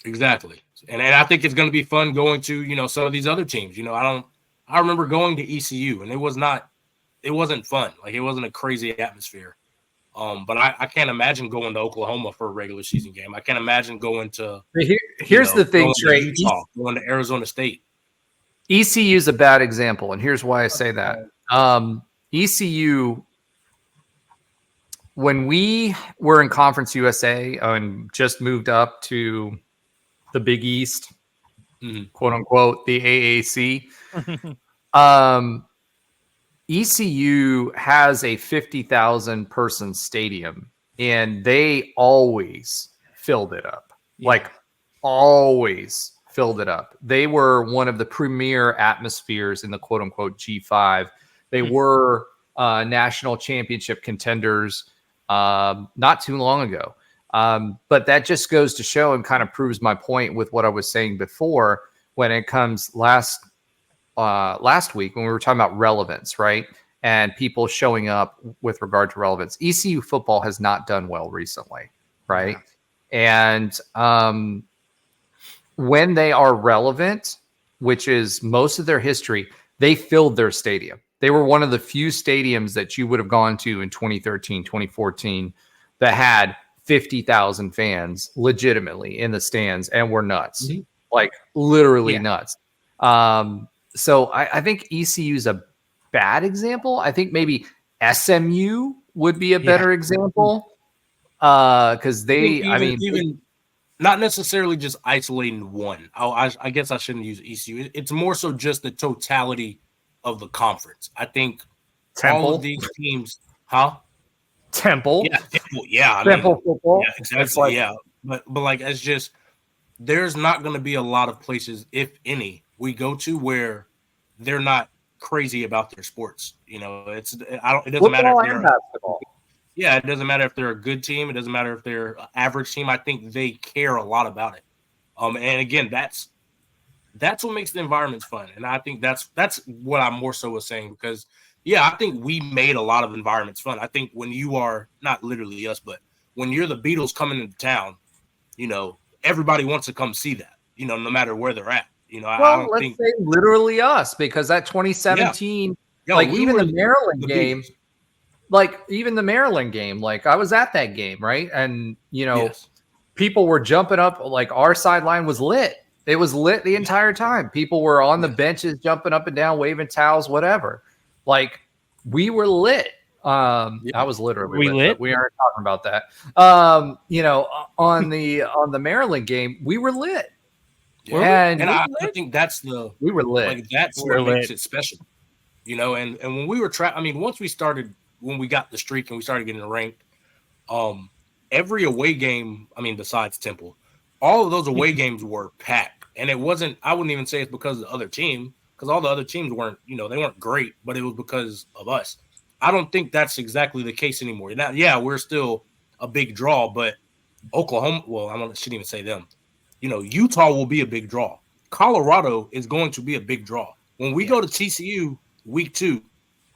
Exactly. And I think it's going to be fun going to, some of these other teams. I remember going to ECU, and it wasn't fun. Like it wasn't a crazy atmosphere. But I can't imagine going to Oklahoma for a regular season game. I can't imagine going to.
Here's the thing, Trey.
Going to Arizona State.
ECU is a bad example, and here's why I say that. ECU, when we were in Conference USA and just moved up to the Big East, quote unquote, the AAC. ECU has a 50,000 person stadium, and they always filled it up. Like always filled it up. They were one of the premier atmospheres in the quote unquote G5. They were national championship contenders not too long ago. But that just goes to show and kind of proves my point with what I was saying before when it comes last week when we were talking about relevance, right? And people showing up with regard to relevance. ECU football has not done well recently, right? Yeah. And when they are relevant, which is most of their history, they filled their stadium. They were one of the few stadiums that you would have gone to in 2013, 2014 that had 50,000 fans legitimately in the stands and were nuts, like literally nuts. So I think ECU is a bad example. I think maybe SMU would be a better example because
even not necessarily just isolating one. I guess I shouldn't use ECU. It's more so just the totality of the conference. I think all of these teams,
Temple.
Yeah, Temple. Yeah,
Temple football.
Yeah, exactly. But like it's just there's not going to be a lot of places, if any, we go to where they're not crazy about their sports. You know, it doesn't matter if they're basketball. Yeah, it doesn't matter if they're a good team. It doesn't matter if they're an average team. I think they care a lot about it. And again, that's what makes the environments fun. And I think that's what I'm more so was saying because, yeah, I think we made a lot of environments fun. I think when you are not literally us, but when you're the Beatles coming into town, you know, everybody wants to come see that, you know, no matter where they're at. You know,
well, I don't think say literally us because that 2017, even the Maryland game, like I was at that game, right? And, you know, people were jumping up, like our sideline was lit. It was lit the entire time. People were on the benches jumping up and down, waving towels, whatever. Like we were lit. I was literally lit. We aren't talking about that. You know, on the Maryland game, we were lit.
Yeah. And I think we
were lit.
Like that's what makes it special. You know, and when we were when we got the streak and we started getting ranked, every away game, besides Temple, all of those away games were packed. And it wasn't, I wouldn't even say it's because of the other team, because all the other teams weren't, you know, they weren't great, but it was because of us. I don't think that's exactly the case anymore. Now, yeah, we're still a big draw, but Oklahoma, well, I shouldn't even say them. You know, Utah will be a big draw. Colorado is going to be a big draw. When we go to TCU week 2,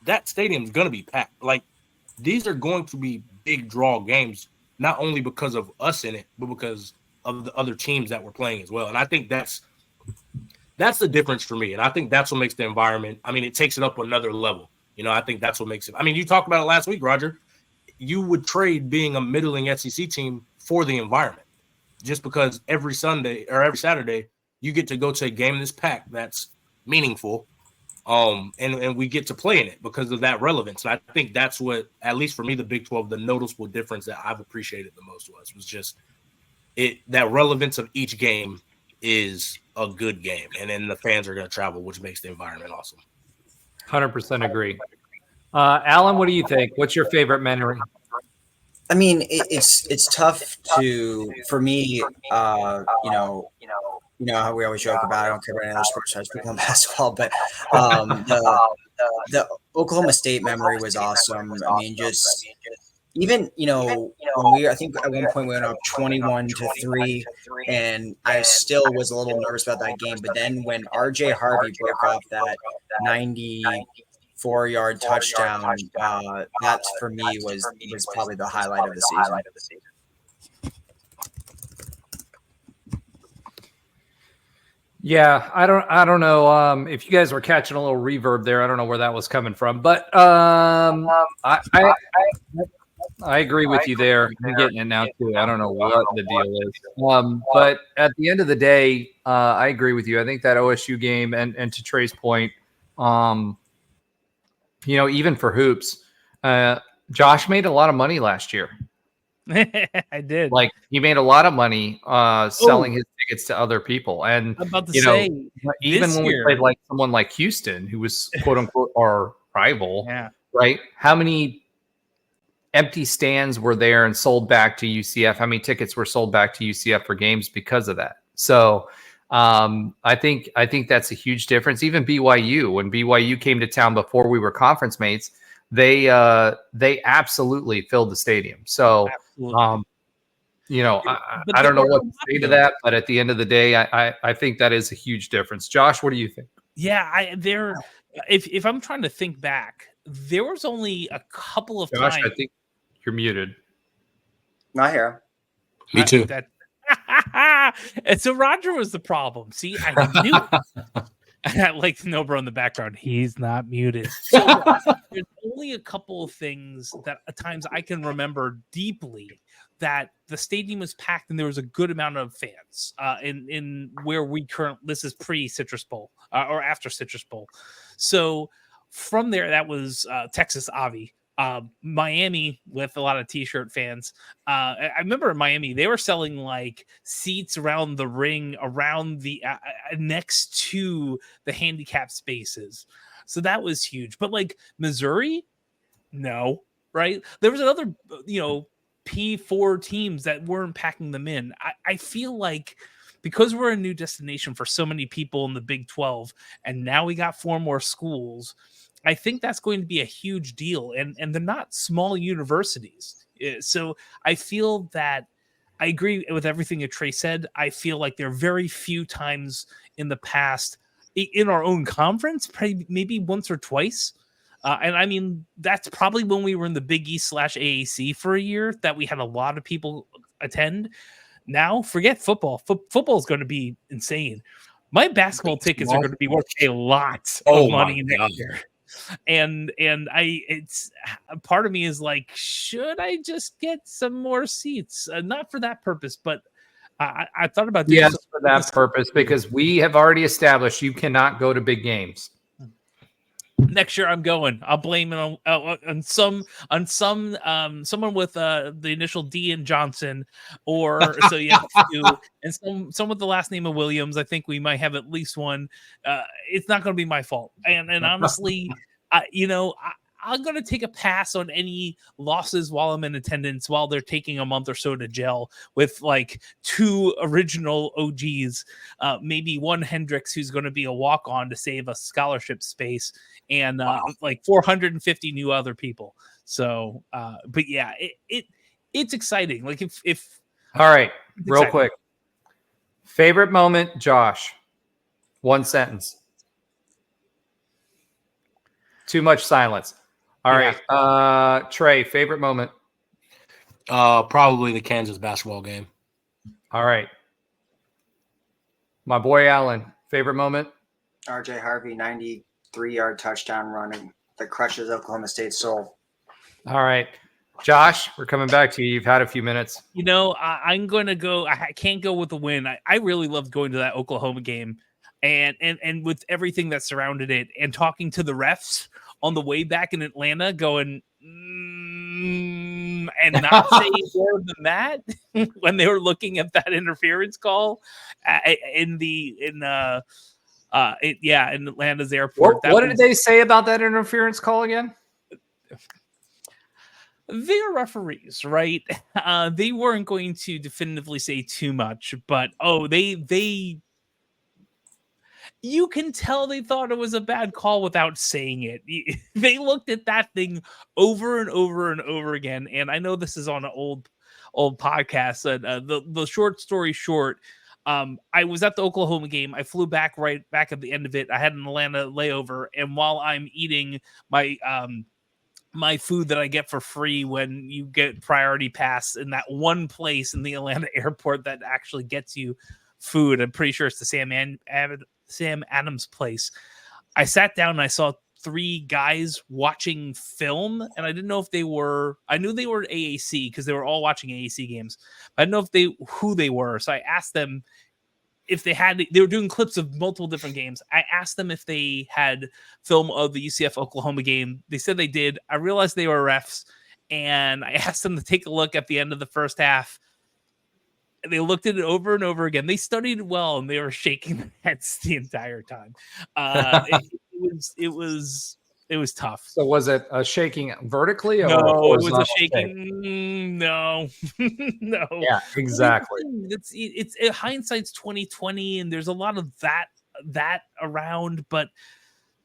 that stadium is going to be packed. Like, these are going to be big draw games, not only because of us in it, but because of the other teams that we're playing as well. And I think that's the difference for me. And I think that's what makes the environment, it takes it up another level. You know, I think that's what makes it. You talked about it last week, Roger. You would trade being a middling SEC team for the environment just because every Sunday or every Saturday you get to go to a game that's packed, that's meaningful. And we get to play in it because of that relevance. And I think that's what, at least for me, the Big 12, the noticeable difference that I've appreciated the most was just that relevance of each game is a good game. And then the fans are going to travel, which makes the environment awesome.
100% agree. Alan, what do you think? What's your favorite memory?
It's tough for me, you know how we always joke about I don't care about any other sports besides football and basketball, but the Oklahoma State memory was awesome. Even, when I think at one point we went up 21-3, and I still was a little nervous about that game. But then when RJ Harvey broke off that 94-yard touchdown, that for me was probably the highlight of the season.
Yeah, I don't know if you guys were catching a little reverb there. I don't know where that was coming from, but I agree with you there. I'm getting it now too. I don't know what the deal is. But at the end of the day, I agree with you. I think that OSU game and to Trey's point, even for hoops, Josh made a lot of money last year.
I did.
Like he made a lot of money selling his tickets to other people. And
I'm about to say,
even when we played like someone like Houston, who was quote unquote our rival, right? How many empty stands were there and sold back to UCF? How many tickets were sold back to UCF for games because of that? So I think that's a huge difference. Even BYU, when BYU came to town before we were conference mates, they absolutely filled the stadium. So, you know, I don't know what to say to that, but at the end of the day, I think that is a huge difference. Josh, what do you think?
Yeah, if I'm trying to think back, there was only a couple of
Josh,
times.
I think you're muted.
Not here.
Me too.
And so Roger was the problem. See, I knew it. I like the Nobro in the background. He's not muted. So there's only a couple of things that at times I can remember deeply that the stadium was packed and there was a good amount of fans in where we this is pre-Citrus Bowl or after Citrus Bowl. So from there, that was Texas Avi. Miami with a lot of t-shirt fans. I remember in Miami, they were selling like seats around the ring, around the next to the handicap spaces. So that was huge. But like Missouri, no, right? There was another, P4 teams that weren't packing them in. I feel like because we're a new destination for so many people in the Big 12, and now we got 4 more schools, I think that's going to be a huge deal. And they're not small universities. So I feel that I agree with everything that Trey said. I feel like there are very few times in the past in our own conference, maybe once or twice. And I mean, that's probably when we were in the Big East /AAC for a year that we had a lot of people attend. Now, forget football. Football is going to be insane. My basketball tickets are going to be worth a lot of money next year. And it's part of me is like, should I just get some more seats? Not for that purpose, but I thought about
this. Yes, for that purpose, because we have already established you cannot go to big games.
Next year I'm going. I'll blame it on someone with the initial D in Johnson, or so you have to, and some with the last name of Williams. I think we might have at least one. It's not going to be my fault, and honestly, I'm going to take a pass on any losses while I'm in attendance, while they're taking a month or so to gel with like 2 original OGs, maybe one Hendricks who's going to be a walk-on to save a scholarship space, and like 450 new other people. So, but yeah, it's exciting. Like if
all right, real quick, favorite moment, Josh, 1 sentence. Too much silence. All right. Trey, favorite moment?
Probably the Kansas basketball game.
All right. My boy Allen, favorite moment?
RJ Harvey, 93-yard touchdown running that crushes Oklahoma State's soul.
All right. Josh, we're coming back to you. You've had a few minutes.
I'm going to go. I can't go with the win. I really loved going to that Oklahoma game and with everything that surrounded it, and talking to the refs on the way back in Atlanta, going and not saying more than that when they were looking at that interference call in Atlanta's airport.
What did they say about that interference call again?
They're referees, right? They weren't going to definitively say too much, but they you can tell they thought it was a bad call without saying it. They looked at that thing over and over and over again. And I know this is on an old podcast. The short story short, I was at the Oklahoma game. I flew back right back at the end of it. I had an Atlanta layover, and while I'm eating my my food that I get for free when you get priority pass in that one place in the Atlanta airport that actually gets you food, I'm pretty sure it's the Sam Adams place. I sat down and I saw 3 guys watching film, and I didn't know if I knew they were AAC because they were all watching AAC games. But I didn't know who they were. So I asked them if they were doing clips of multiple different games. I asked them if they had film of the UCF Oklahoma game. They said they did. I realized they were refs, and I asked them to take a look at the end of the first half. They looked at it over and over again. They studied it well, and they were shaking their heads the entire time. It was tough.
So was it a shaking vertically?
No, it was a shaking. No, no.
Yeah, exactly.
It's hindsight's 2020, and there's a lot of that around. But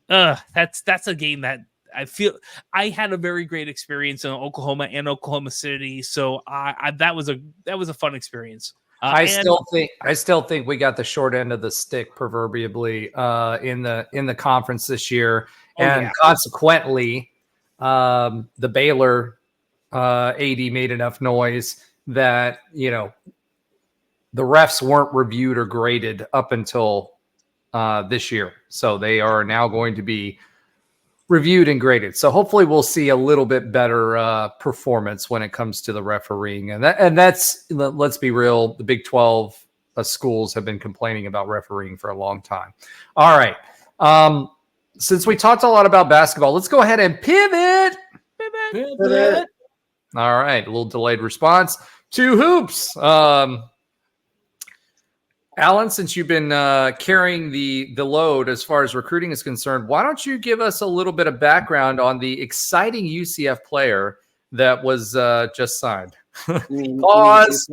that's a game that I feel I had a very great experience in Oklahoma and Oklahoma City, so that was a fun experience.
I still think we got the short end of the stick, proverbially, in the conference this year, consequently, the Baylor AD made enough noise that the refs weren't reviewed or graded up until this year, so they are now going to be reviewed and graded. So hopefully we'll see a little bit better performance when it comes to the refereeing. And that's, let's be real, the Big 12 schools have been complaining about refereeing for a long time. All right. Since we talked a lot about basketball, let's go ahead and pivot. All right. A little delayed response to hoops. Alan, since you've been carrying the load as far as recruiting is concerned, why don't you give us a little bit of background on the exciting UCF player that was just signed?
Pause.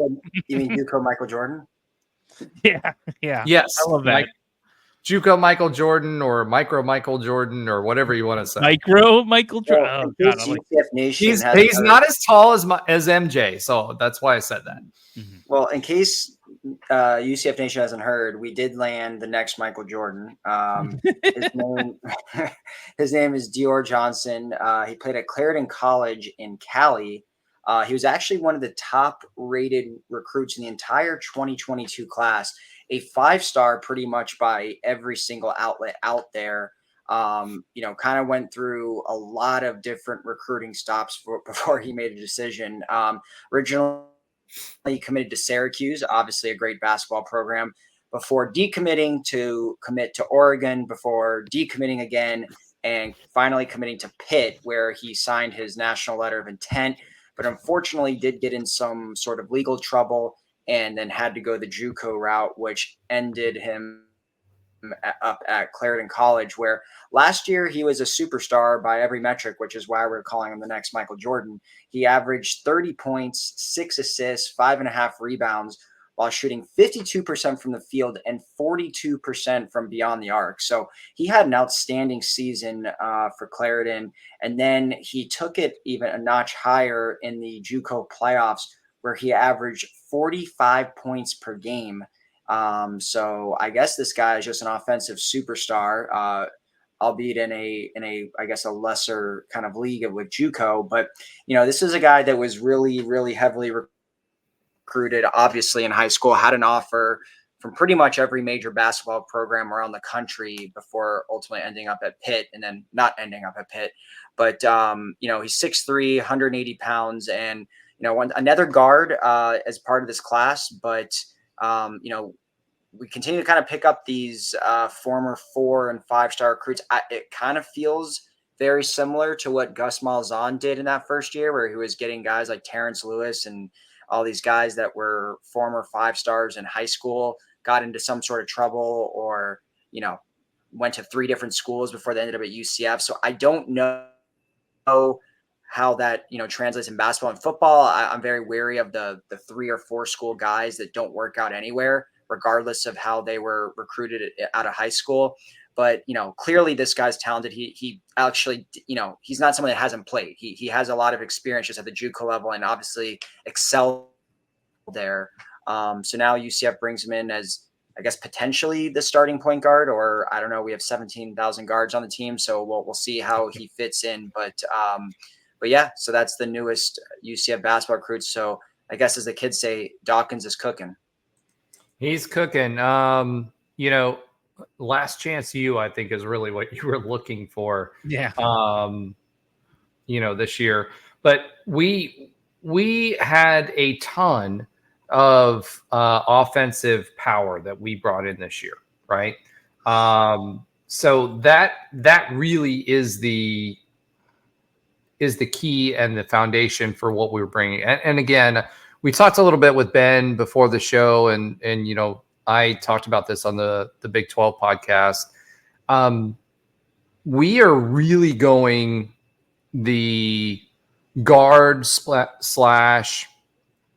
You mean JuCo Michael Jordan?
Yeah.
Yes,
I love that.
JuCo Michael Jordan or Micro Michael Jordan or whatever you want to say.
Micro Michael Jordan.
UCF Nation
he's not as tall as MJ, so that's why I said that.
Mm-hmm.
Well, in case UCF Nation hasn't heard, we did land the next Michael Jordan. His name is Dior Johnson. He played at Clarendon College in Cali. He was actually one of the top-rated recruits in the entire 2022 class, a 5-star pretty much by every single outlet out there. Kind of went through a lot of different recruiting stops before he made a decision. Originally, he committed to Syracuse, obviously a great basketball program, before decommitting to commit to Oregon, before decommitting again, and finally committing to Pitt, where he signed his national letter of intent, but unfortunately did get in some sort of legal trouble and then had to go the JuCo route, which ended him up at Clarendon College, where last year he was a superstar by every metric, which is why we're calling him the next Michael Jordan. He averaged 30 points, 6 assists, 5.5 rebounds, while shooting 52% from the field and 42% from beyond the arc. So he had an outstanding season for Clarendon. And then he took it even a notch higher in the JuCo playoffs, where he averaged 45 points per game. So I guess this guy is just an offensive superstar, albeit in a I guess a lesser kind of league with JuCo. But this is a guy that was really, really heavily recruited, obviously in high school, had an offer from pretty much every major basketball program around the country before ultimately ending up at Pitt, and then not ending up at Pitt. But he's 6'3", 180 pounds, and another guard as part of this class, but we continue to kind of pick up these former 4- and 5-star recruits. It kind of feels very similar to what Gus Malzahn did in that first year, where he was getting guys like Terrence Lewis and all these guys that were former 5-stars in high school, got into some sort of trouble, or, went to 3 different schools before they ended up at UCF. So I don't know how that translates in basketball and football. I'm very wary of the 3 or 4 school guys that don't work out anywhere, regardless of how they were recruited out of high school. But clearly this guy's talented. He actually he's not someone that hasn't played. He has a lot of experience just at the JuCo level and obviously excelled there. So now UCF brings him in as, I guess, potentially the starting point guard, or I don't know. We have 17,000 guards on the team, so we'll see how he fits in. But yeah, so that's the newest UCF basketball recruit. So I guess, as the kids say, Dawkins is cooking.
He's cooking. Last chance you, I think, is really what you were looking for.
Yeah.
This year. But we had a ton of offensive power that we brought in this year, right? So that really is the key and the foundation for what we were bringing. And again, we talked a little bit with Ben before the show, and I talked about this on the Big 12 podcast. We are really going the guard slash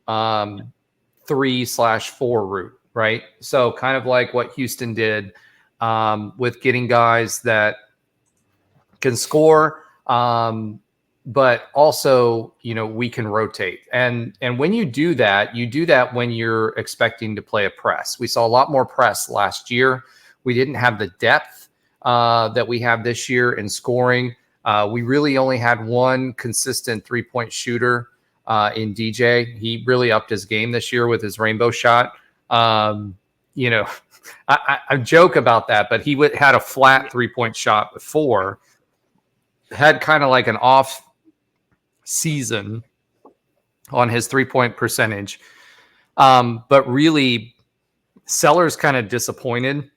3/4 route, right? So kind of like what Houston did with getting guys that can score, But also, we can rotate. And when you do that when you're expecting to play a press. We saw a lot more press last year. We didn't have the depth that we have this year in scoring. We really only had one consistent three-point shooter in DJ. He really upped his game this year with his rainbow shot. I joke about that, but he had a flat three-point shot before, had kind of like an off season on his three-point percentage. But really, Sellers kind of disappointed.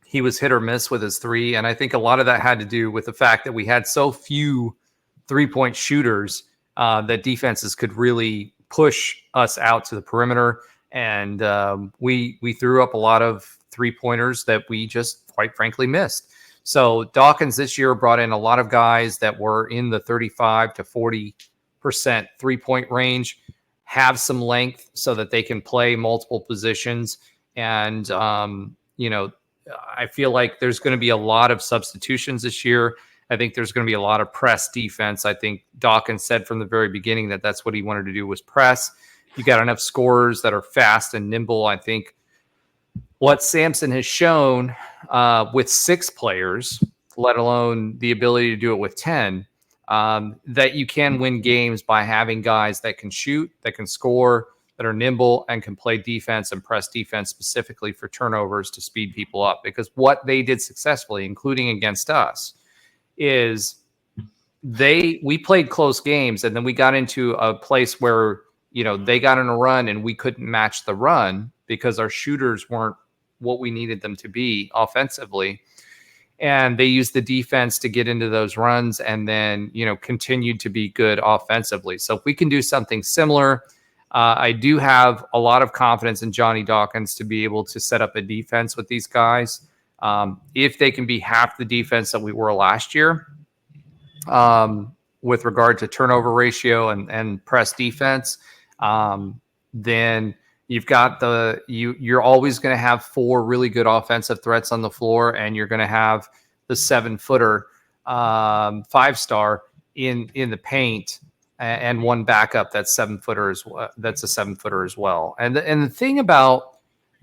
He was hit or miss with his three, and I think a lot of that had to do with the fact that we had so few three-point shooters that defenses could really push us out to the perimeter. And we threw up a lot of three-pointers that we just, quite frankly, missed. So Dawkins this year brought in a lot of guys that were in the 35 to 40% three-point range, have some length so that they can play multiple positions. And, I feel like there's going to be a lot of substitutions this year. I think there's going to be a lot of press defense. I think Dawkins said from the very beginning that that's what he wanted to do was press. You got enough scorers that are fast and nimble. I think what Sampson has shown with 6 players, let alone the ability to do it with 10, that you can win games by having guys that can shoot, that can score, that are nimble, and can play defense and press defense specifically for turnovers to speed people up. Because what they did successfully, including against us, is we played close games, and then we got into a place where they got in a run and we couldn't match the run because our shooters weren't what we needed them to be offensively. And they used the defense to get into those runs and then, continued to be good offensively. So if we can do something similar, I do have a lot of confidence in Johnny Dawkins to be able to set up a defense with these guys. If they can be half the defense that we were last year, with regard to turnover ratio and press defense, then you've got you're always going to have 4 really good offensive threats on the floor, and you're going to have the 7-footer 5-star in the paint, and one backup that's 7-footer as well. That's a 7-footer as well. And the thing about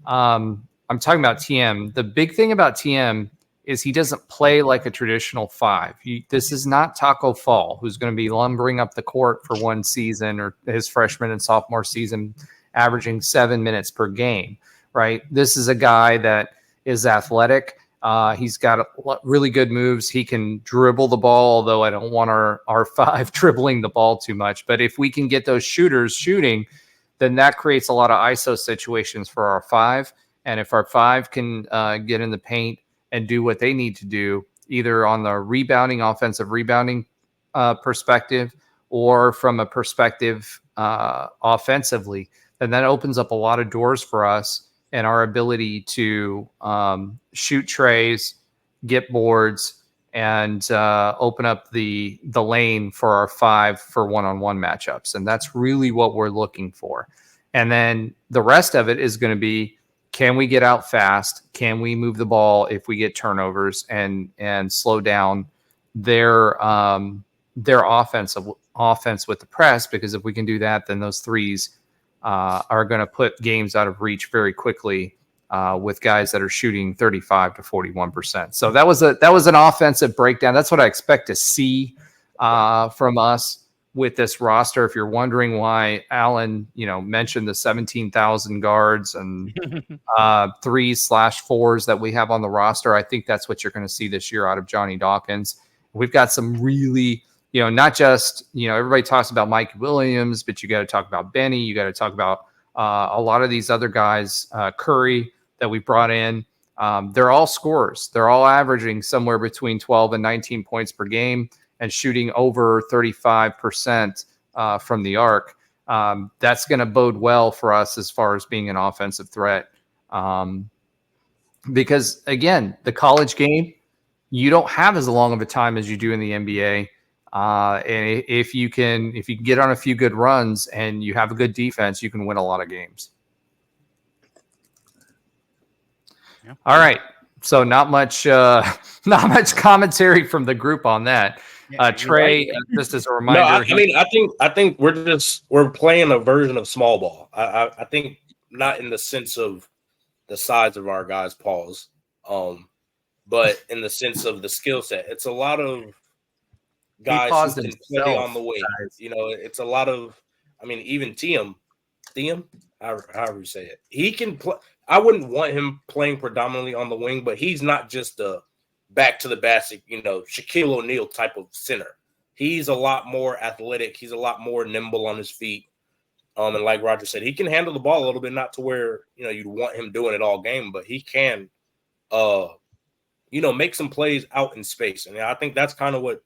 I'm talking about TM. The big thing about TM is he doesn't play like a traditional 5. This is not Taco Fall, who's going to be lumbering up the court for one season or his freshman and sophomore season, averaging 7 minutes per game, right? This is a guy that is athletic. He's got really good moves. He can dribble the ball, although I don't want our 5 dribbling the ball too much. But if we can get those shooters shooting, then that creates a lot of ISO situations for our 5. And if our 5 can get in the paint and do what they need to do, either on the offensive rebounding perspective, or from a perspective offensively, then that opens up a lot of doors for us and our ability to shoot trays, get boards, and open up the lane for our 5 for one-on-one matchups. And that's really what we're looking for. And then the rest of it is going to be, can we get out fast? Can we move the ball if we get turnovers and slow down their offense with the press? Because if we can do that, then those threes are going to put games out of reach very quickly with guys that are shooting 35 to 41%. So that was an offensive breakdown. That's what I expect to see from us with this roster. If you're wondering why Alan, mentioned the 17,000 guards and 3/4s that we have on the roster, I think that's what you're going to see this year out of Johnny Dawkins. We've got some really, not just, everybody talks about Mike Williams, but you got to talk about Benny. You got to talk about a lot of these other guys, Curry that we brought in. They're all scorers. They're all averaging somewhere between 12 and 19 points per game and shooting over 35% from the arc. That's going to bode well for us as far as being an offensive threat. Because, again, the college game, you don't have as long of a time as you do in the NBA. And if you can get on a few good runs and you have a good defense, you can win a lot of games. Yeah. All right. So not much commentary from the group on that. Trey, just as a reminder.
No, I think we're playing a version of small ball. I think not in the sense of the size of our guys' paws, but in the sense of the skill set. It's a lot of guys who can play on the wing. It's a lot of. Even Thiem, however you say it, he can play. I wouldn't want him playing predominantly on the wing, but he's not just a back to the basic, Shaquille O'Neal type of center. He's a lot more athletic. He's a lot more nimble on his feet. And like Roger said, he can handle the ball a little bit, not to where, you'd want him doing it all game, but he can, make some plays out in space. And I think that's kind of what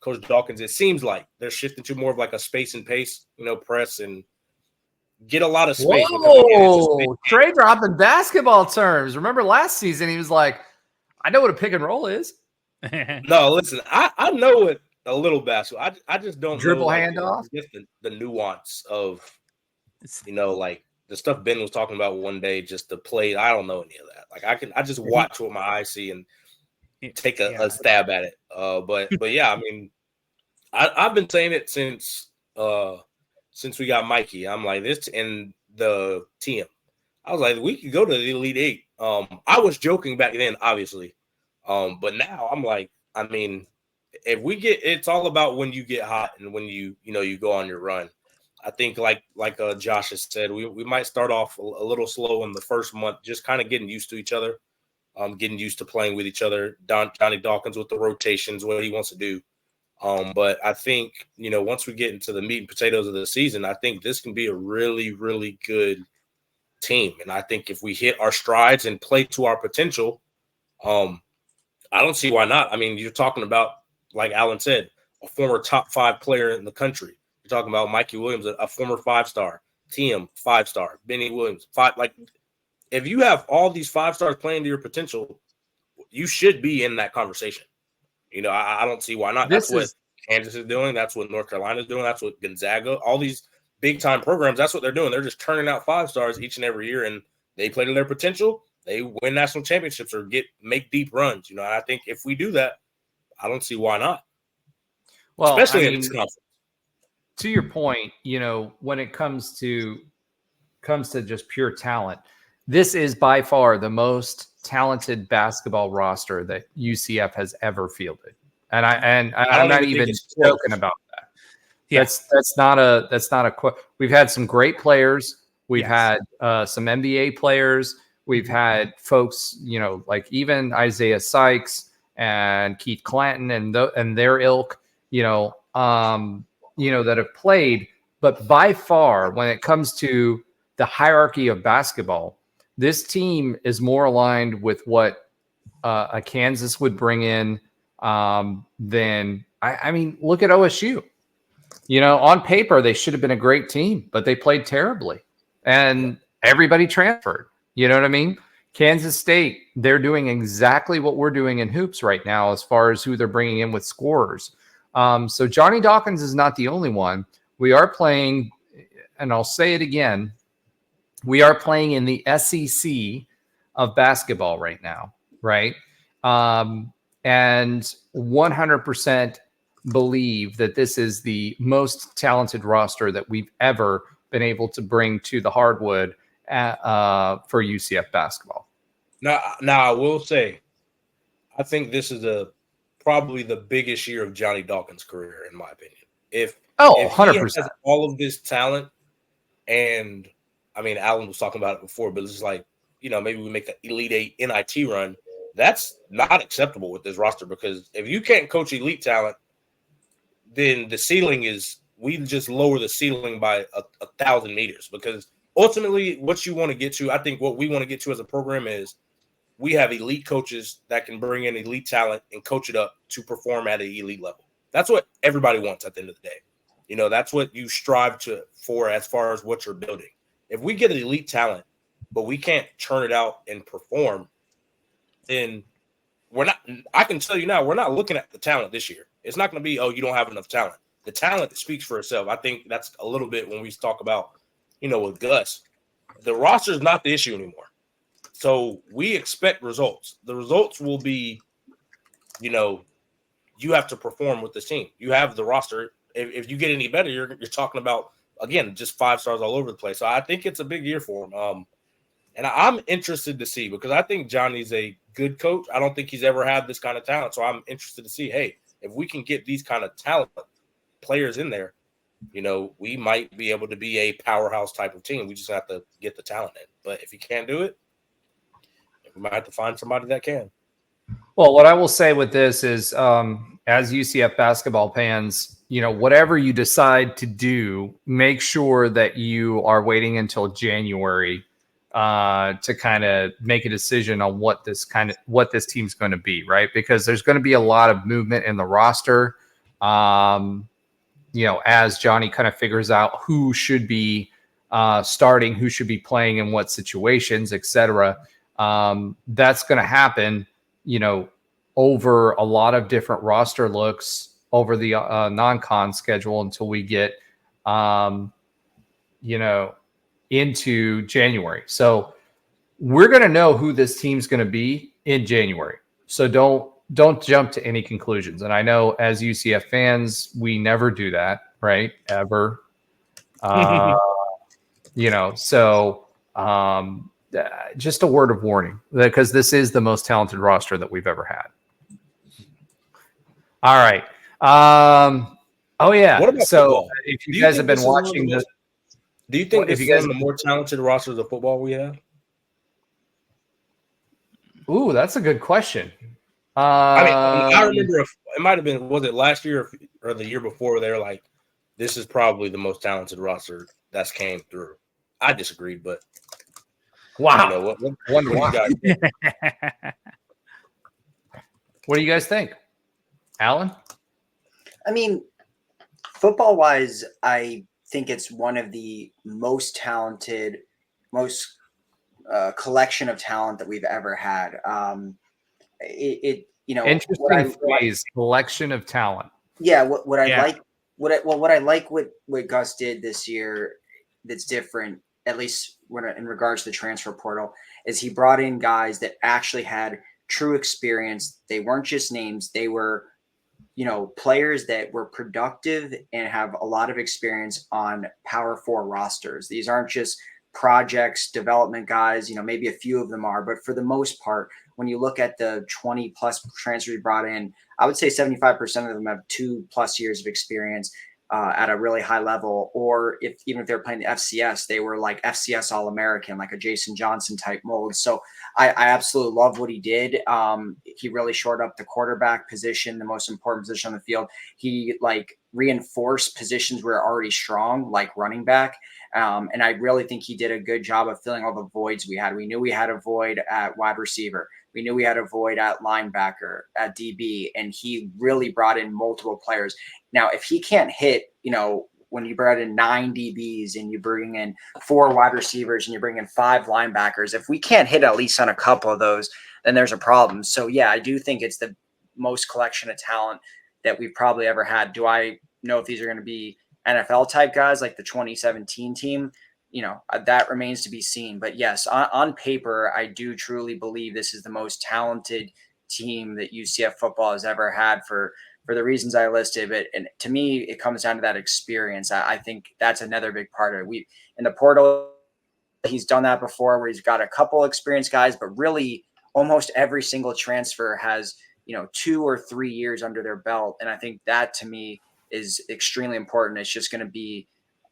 Coach Dawkins, it seems like they're shifting to more of like a space and pace, press and get a lot of space.
Whoa, Trey dropping basketball terms. Remember last season, he was like, I know what a pick and roll is.
No, listen, I know it a little basketball. I just don't
dribble
know,
handoff.
The nuance of, like the stuff Ben was talking about one day, just the play. I don't know any of that. Like I just watch what my eyes see and take a stab at it. But yeah, I've been saying it since we got Mikey. I'm like this and the team. I was like, we could go to the Elite Eight. I was joking back then, obviously. But now I'm like, if we get, it's all about when you get hot and when you go on your run. I think like Josh has said, we might start off a little slow in the first month, just kind of getting used to each other, getting used to playing with each other. Johnny Dawkins with the rotations, what he wants to do. But I think, once we get into the meat and potatoes of the season, I think this can be a really, really good team. And I think if we hit our strides and play to our potential, I don't see why not. You're talking about, like Alan said, a former top 5 player in the country. You're talking about Mikey Williams, a former 5-star, Thiem, 5-star, Benny Williams, 5. Like, if you have all these 5-stars playing to your potential, you should be in that conversation. I don't see why not. That's what Kansas is doing. That's what North Carolina is doing. That's what Gonzaga, all these big-time programs, that's what they're doing. They're just turning out 5-stars each and every year, and they play to their potential. They win national championships or make deep runs. And I think if we do that, I don't see why not. Well, especially in this conference.
To your point, when it comes to just pure talent, this is by far the most talented basketball roster that UCF has ever fielded, and I'm not even joking about that. Yeah. That's not a. We've had some great players. We've had some NBA players. We've had folks, like even Isaiah Sykes and Keith Clanton and their ilk, that have played. But by far, when it comes to the hierarchy of basketball, this team is more aligned with what a Kansas would bring in than look at OSU. On paper, they should have been a great team, but they played terribly. And everybody transferred. You know what I mean? Kansas State, they're doing exactly what we're doing in hoops right now as far as who they're bringing in with scorers. So Johnny Dawkins is not the only one. We are playing, and I'll say it again, we are playing in the SEC of basketball right now, right? And 100% believe that this is the most talented roster that we've ever been able to bring to the hardwood for UCF basketball.
Now I will say, I think this is probably the biggest year of Johnny Dawkins' career, in my opinion. If
100%.
He has all of this talent, and Alan was talking about it before, but it's just like, maybe we make an Elite Eight NIT run. That's not acceptable with this roster, because if you can't coach elite talent, then the ceiling is, we just lower the ceiling by 1,000 meters, because ultimately what you want to get to, I think what we want to get to as a program is we have elite coaches that can bring in elite talent and coach it up to perform at an elite level. That's what everybody wants at the end of the day. That's what you strive for as far as what you're building. If we get an elite talent, but we can't churn it out and perform, then I can tell you now, we're not looking at the talent this year. It's not going to be, you don't have enough talent. The talent speaks for itself. I think that's a little bit when we talk about, with Gus, the roster is not the issue anymore. So we expect results. The results will be, you have to perform with this team. You have the roster. If you get any better, you're talking about, again, just 5 stars all over the place. So I think it's a big year for him. And I'm interested to see, because I think Johnny's a good coach. I don't think he's ever had this kind of talent. So I'm interested to see, hey, if we can get these kind of talent players in there, we might be able to be a powerhouse type of team. We just have to get the talent in. But if you can't do it, we might have to find somebody that can.
Well, what I will say with this is, as UCF basketball fans, whatever you decide to do, make sure that you are waiting until January to kind of make a decision on what this team's going to be, right? Because there's going to be a lot of movement in the roster. As Johnny kind of figures out who should be starting, who should be playing in what situations, etc. That's going to happen, over a lot of different roster looks over the non-con schedule until we get, into January. So we're going to know who this team's going to be in January. So don't jump to any conclusions. And I know as UCF fans, we never do that, right? Ever. Just a word of warning, because this is the most talented roster that we've ever had. All right. Oh yeah.
What about
so
football?
If you guys have been watching this,
do you think
if
this
you
is
guys
one of the more talented rosters of football we have?
Ooh, that's a good question.
I remember it might have been, was it last year or the year before? They were like, this is probably the most talented roster that's came through. I disagreed, but
wow.
What do you guys think?
What do you guys think, Alan?
I mean, football-wise, I think it's one of the most talented, most collection of talent that we've ever had.
Interesting phrase, collection of talent.
Yeah, what I like what Gus did this year that's different, at least in regards to the transfer portal, is he brought in guys that actually had true experience. They weren't just names. They were, players that were productive and have a lot of experience on Power 4 rosters. These aren't just projects, development guys, maybe a few of them are, but for the most part, when you look at the 20 plus transfers we brought in, I would say 75% of them have 2+ years of experience at a really high level. Or even if they're playing the FCS, they were like FCS All-American, like a Jason Johnson type mold. So I absolutely love what he did. He really shored up the quarterback position, the most important position on the field. He reinforced positions where already strong, like running back. And I really think he did a good job of filling all the voids we had. We knew we had a void at wide receiver. We knew we had a void at linebacker, at DB, and he really brought in multiple players. Now, if he can't hit, when you brought in 9 DBs and you bring in 4 wide receivers and you bring in 5 linebackers, if we can't hit at least on a couple of those, then there's a problem. So, yeah, I do think it's the most collection of talent that we've probably ever had. Do I know if these are going to be NFL type guys like the 2017 team? That remains to be seen. But yes, on paper, I do truly believe this is the most talented team that UCF football has ever had for the reasons I listed. But and to me, it comes down to that experience. I think that's another big part of it. In the portal, he's done that before where he's got a couple experienced guys, but really almost every single transfer has, 2 or 3 years under their belt. And I think that to me is extremely important. It's just going to be,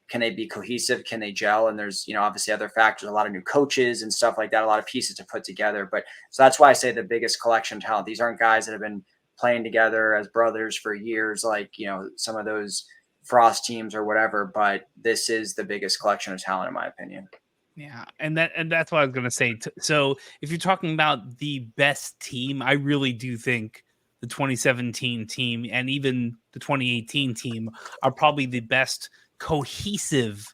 can they be cohesive? Can they gel? And there's, obviously other factors, a lot of new coaches and stuff like that, a lot of pieces to put together. But so that's why I say the biggest collection of talent. These aren't guys that have been playing together as brothers for years, like, some of those Frost teams or whatever. But this is the biggest collection of talent, in my opinion.
Yeah, and that's what I was going to say. So if you're talking about the best team, I really do think the 2017 team and even the 2018 team are probably the best cohesive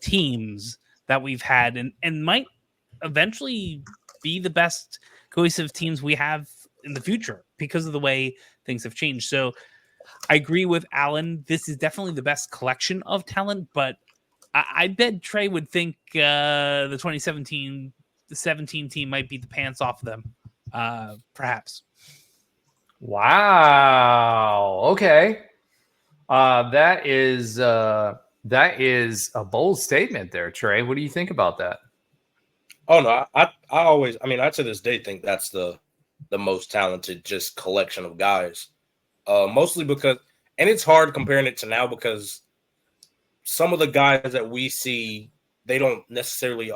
teams that we've had and might eventually be the best cohesive teams we have in the future because of the way things have changed. So I agree with Alan. This is definitely the best collection of talent, but I bet Trey would think the 2017 team might beat the pants off of them, perhaps.
Wow. Okay. That is a bold statement there, Trey. What do you think about that?
Oh no, I always, I mean, I to this day think that's the most talented just collection of guys. Mostly because, and it's hard comparing it to now because some of the guys that we see, they don't necessarily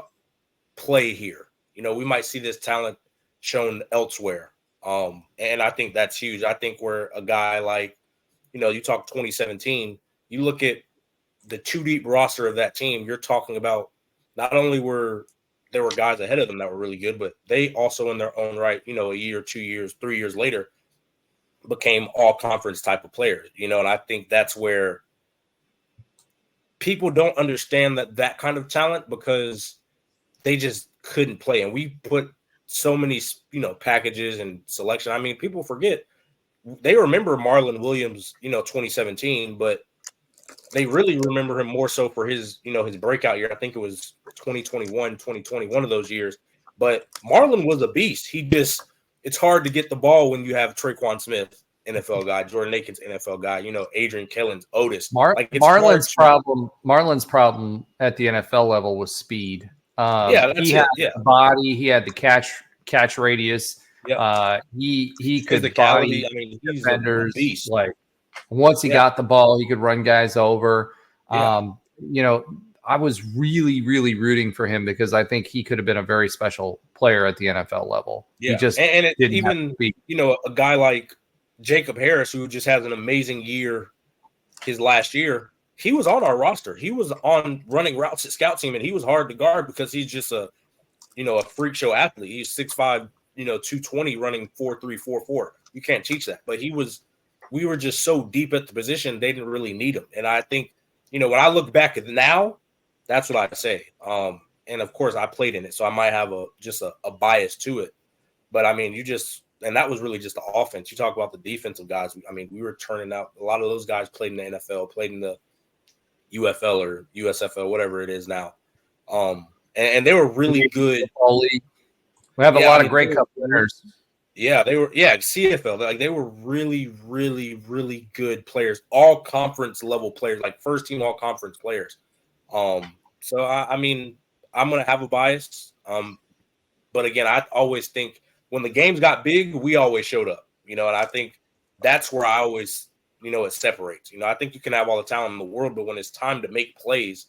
play here. You know, we might see this talent shown elsewhere. And I think that's huge. I think we're a guy like, you know, you talk 2017, you look at the two deep roster of that team, you're talking about not only there were guys ahead of them that were really good, but they also in their own right, you know, a year, 2 years, 3 years later became all conference type of players, you know, and I think that's where people don't understand that kind of talent because they just couldn't play. And we put so many, you know, packages and selection. I mean, people forget, they remember Marlon Williams, you know, 2017, but they really remember him more so for his, you know, his breakout year. I think it was 2021, 2020, one of those years. But Marlon was a beast. It's hard to get the ball when you have Traquan Smith, NFL guy, Jordan Akins, NFL guy, you know, Adrian Killens, Otis.
Marlon's problem at the NFL level was speed. He had the body, he had the catch radius.
Yeah.
He could body defenders. He's like once he got the ball, he could run guys over.
Yeah.
You know, I was really, really rooting for him because I think he could have been a very special player at the NFL level.
Yeah.
He just
even you know, a guy like Jacob Harris, who just has an amazing year his last year, he was on our roster. He was on running routes at scout team, and he was hard to guard because he's just a freak show athlete. He's 6'5", you know, 220 running 4.3, 4.4. You can't teach that. But we were just so deep at the position, they didn't really need him. And I think, you know, when I look back at now, that's what I say. And of course I played in it, so I might have a bias to it. But I mean, and that was really just the offense. You talk about the defensive guys. I mean, we were turning out, a lot of those guys played in the NFL, played in the UFL or USFL, whatever it is now. And they were really good.
We have a lot of great cup winners.
Yeah, they were. Yeah, CFL. Like they were really, really, really good players, all conference level players, like first team all conference players. So I mean, I'm gonna have a bias. But again, I always think when the games got big, we always showed up. You know, and I think that's where I always, you know, it separates. You know, I think you can have all the talent in the world, but when it's time to make plays,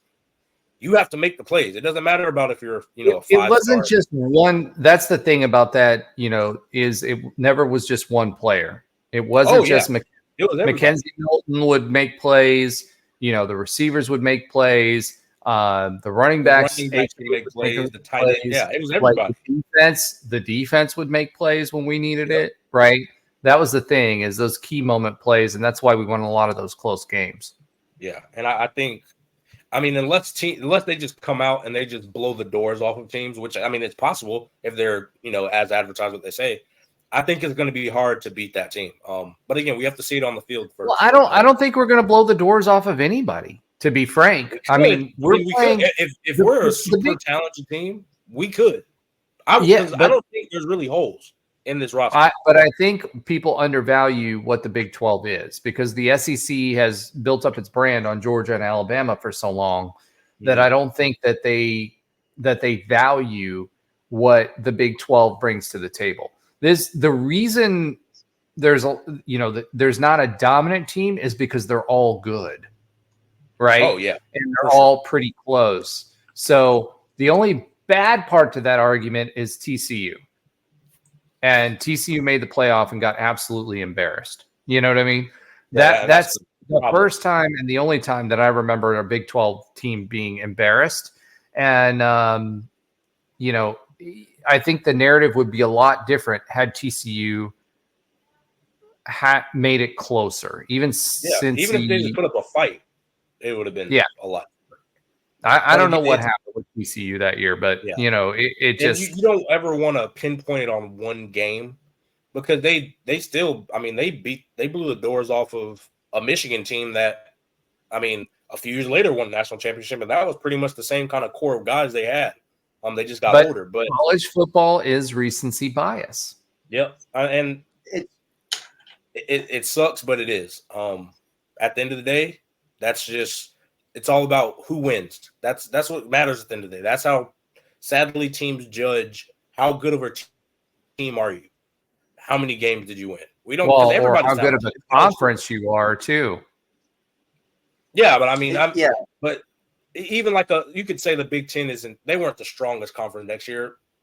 you have to make the plays. It doesn't matter about if you're, you know,
it wasn't just one. That's the thing about that, you know, is it never was just one player. It wasn't just Mackenzie Milton would make plays. You know, the receivers would make plays. The running backs would make plays. The tight end, it was everybody. Like the defense would make plays when we needed it, right? That was the thing, is those key moment plays, and that's why we won a lot of those close games.
Yeah, and I think, I mean, unless they just come out and they just blow the doors off of teams, which, I mean, it's possible if they're, you know, as advertised what they say, I think it's going to be hard to beat that team. But again, we have to see it on the field first.
Well, I don't think we're going to blow the doors off of anybody, to be frank. I mean, we playing,
if we're a super talented team, we could. I don't think there's really holes in this roster.
But I think people undervalue what the Big 12 is, because the SEC has built up its brand on Georgia and Alabama for so long that I don't think that they value what the Big 12 brings to the table. The reason there's not a dominant team is because they're all good, right?
Oh yeah,
and they're all pretty close. So the only bad part to that argument is TCU. And TCU made the playoff and got absolutely embarrassed. You know what I mean? That's the first time and the only time that I remember a Big 12 team being embarrassed. And, you know, I think the narrative would be a lot different had TCU made it closer. Even if
they just put up a fight, it would have been a lot.
I don't know what happened with TCU that year, but you know, it just
you don't ever want to pinpoint it on one game, because they still, I mean, they blew the doors off of a Michigan team that, I mean, a few years later won the national championship, and that was pretty much the same kind of core of guys they had. They just got older. But
college football is recency bias.
Yep, and It sucks, but it is. At the end of the day, it's all about who wins. That's what matters at the end of the day. That's how sadly teams judge how good of a team are you. How many games did you win? We don't, because
or
everybody's
how good of a conference you are too.
Yeah, but I mean, but even you could say the Big Ten they weren't the strongest conference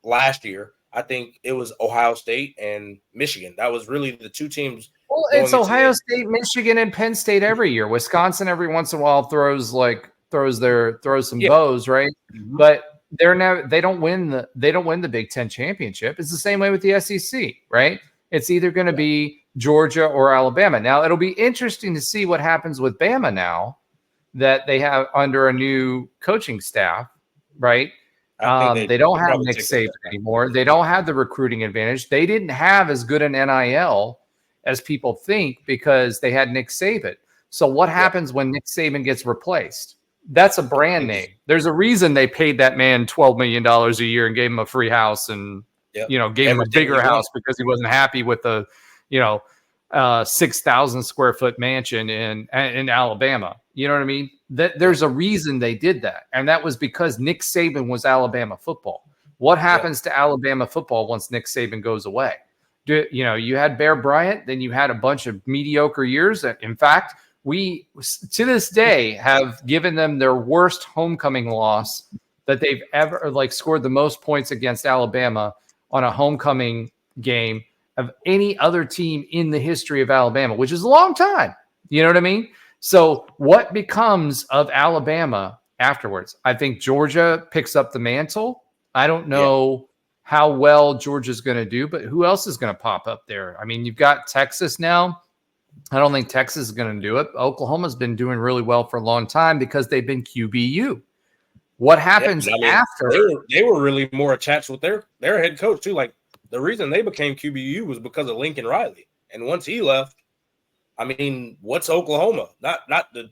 last year. I think it was Ohio State and Michigan. That was really the two teams.
Well, it's Ohio State, Michigan, and Penn State every year. Wisconsin every once in a while throws some bows, right? Mm-hmm. But they don't win the Big Ten championship. It's the same way with the SEC, right? It's either going to be Georgia or Alabama. Now it'll be interesting to see what happens with Bama now that they have under a new coaching staff, right? They don't have Nick Saban anymore. They don't have the recruiting advantage. They didn't have as good an NIL as people think because they had Nick Saban. So what happens when Nick Saban gets replaced? That's a brand name. There's a reason they paid that man $12 million a year and gave him a free house and gave him a bigger house because he wasn't happy with the 6,000 square foot mansion in Alabama. You know what I mean? There's a reason they did that. And that was because Nick Saban was Alabama football. What happens to Alabama football once Nick Saban goes away? You had Bear Bryant, then you had a bunch of mediocre years. In fact, we, to this day, have given them their worst homecoming loss that they've ever scored the most points against Alabama on a homecoming game of any other team in the history of Alabama, which is a long time. You know what I mean? So what becomes of Alabama afterwards? I think Georgia picks up the mantle. I don't know how well Georgia's going to do, but who else is going to pop up there? I mean, you've got Texas now. I don't think Texas is going to do it. Oklahoma's been doing really well for a long time because they've been QBU. What happens after?
They were really more attached with their head coach too. Like the reason they became QBU was because of Lincoln Riley. And once he left, I mean, what's Oklahoma? Not to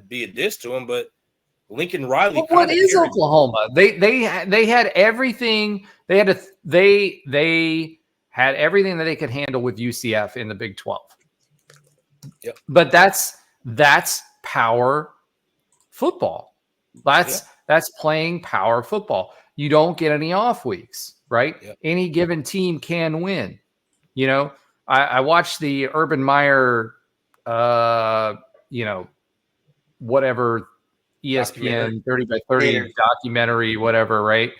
be a diss to him, but Lincoln Riley.
Well, what is Oklahoma? They had everything. They had everything that they could handle with UCF in the Big 12.
Yep.
But that's power football. That's playing power football. You don't get any off weeks, right? Yep. Any given team can win. I watched the Urban Meyer, whatever ESPN 30 by 30 documentary, whatever, right?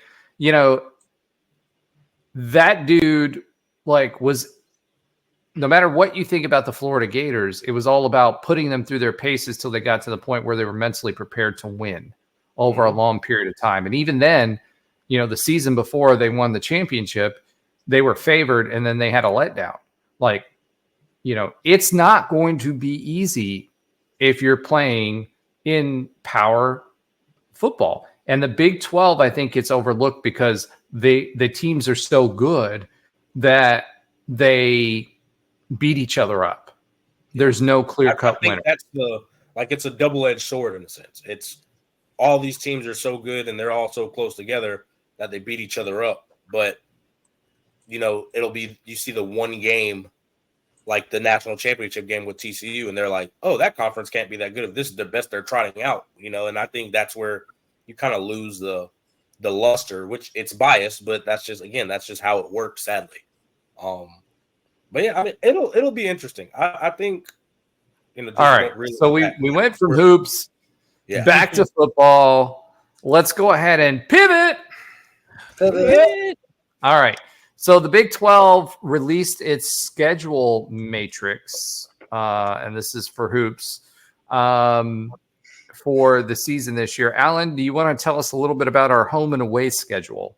That dude was, no matter what you think about the Florida Gators, it was all about putting them through their paces till they got to the point where they were mentally prepared to win over a long period of time. And even then, the season before they won the championship, they were favored and then they had a letdown. It's not going to be easy if you're playing in power football. And the Big 12, I think, gets overlooked because the teams are so good that they beat each other up. There's no clear-cut winner.
That's it's a double-edged sword in a sense. It's all these teams are so good and they're all so close together that they beat each other up. But it'll be, you see the one game, like the national championship game with TCU, and they're like, oh, that conference can't be that good if this is the best they're trotting out, and I think that's where you kind of lose the luster, which it's biased, but that's just how it works, sadly. But yeah, I mean, it'll be interesting. I think,
all right. Really, so we went from hoops back to football. Let's go ahead and pivot. All right. So the Big 12 released its schedule matrix, and this is for hoops, for the season this year. Alan, do you want to tell us a little bit about our home and away schedule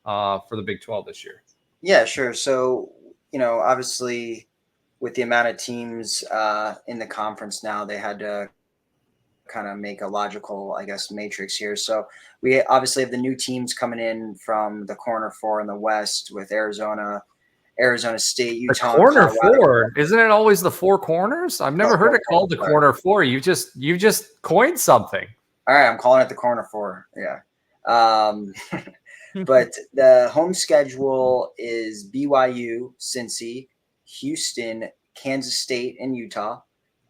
for the Big 12 this year?
Yeah, sure. So, obviously with the amount of teams in the conference now, they had to kind of make a logical, matrix here. So we obviously have the new teams coming in from the corner four in the West with Arizona State, Utah.
The corner four, isn't it always the four corners? I've never heard it called the corner four. You just coined something.
All right, I'm calling it the corner four. Yeah. But the home schedule is BYU, Cincy, Houston, Kansas State and Utah.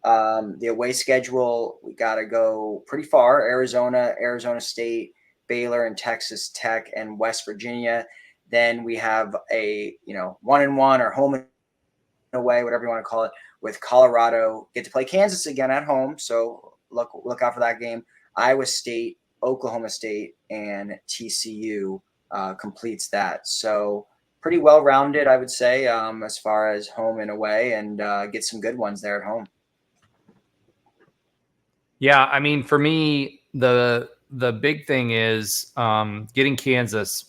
The away schedule, we got to go pretty far: Arizona, Arizona State, Baylor, and Texas Tech, and West Virginia. Then we have a 1-1 or home and away, whatever you want to call it, with Colorado. Get to play Kansas again at home, so look out for that game. Iowa State, Oklahoma State, and TCU completes that. So pretty well rounded, I would say, as far as home and away, and get some good ones there at home.
Yeah, I mean, for me, the big thing is getting Kansas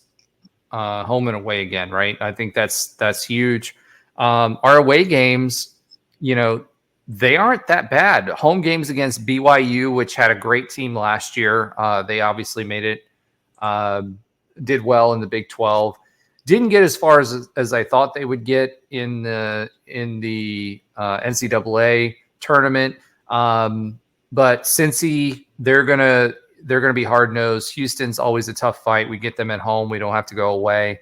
home and away again, right? I think that's huge. Our away games, they aren't that bad. Home games against BYU, which had a great team last year. They obviously made it, did well in the Big 12. Didn't get as far as I thought they would get in the NCAA tournament. But Cincy, they're gonna be hard nosed. Houston's always a tough fight. We get them at home. We don't have to go away.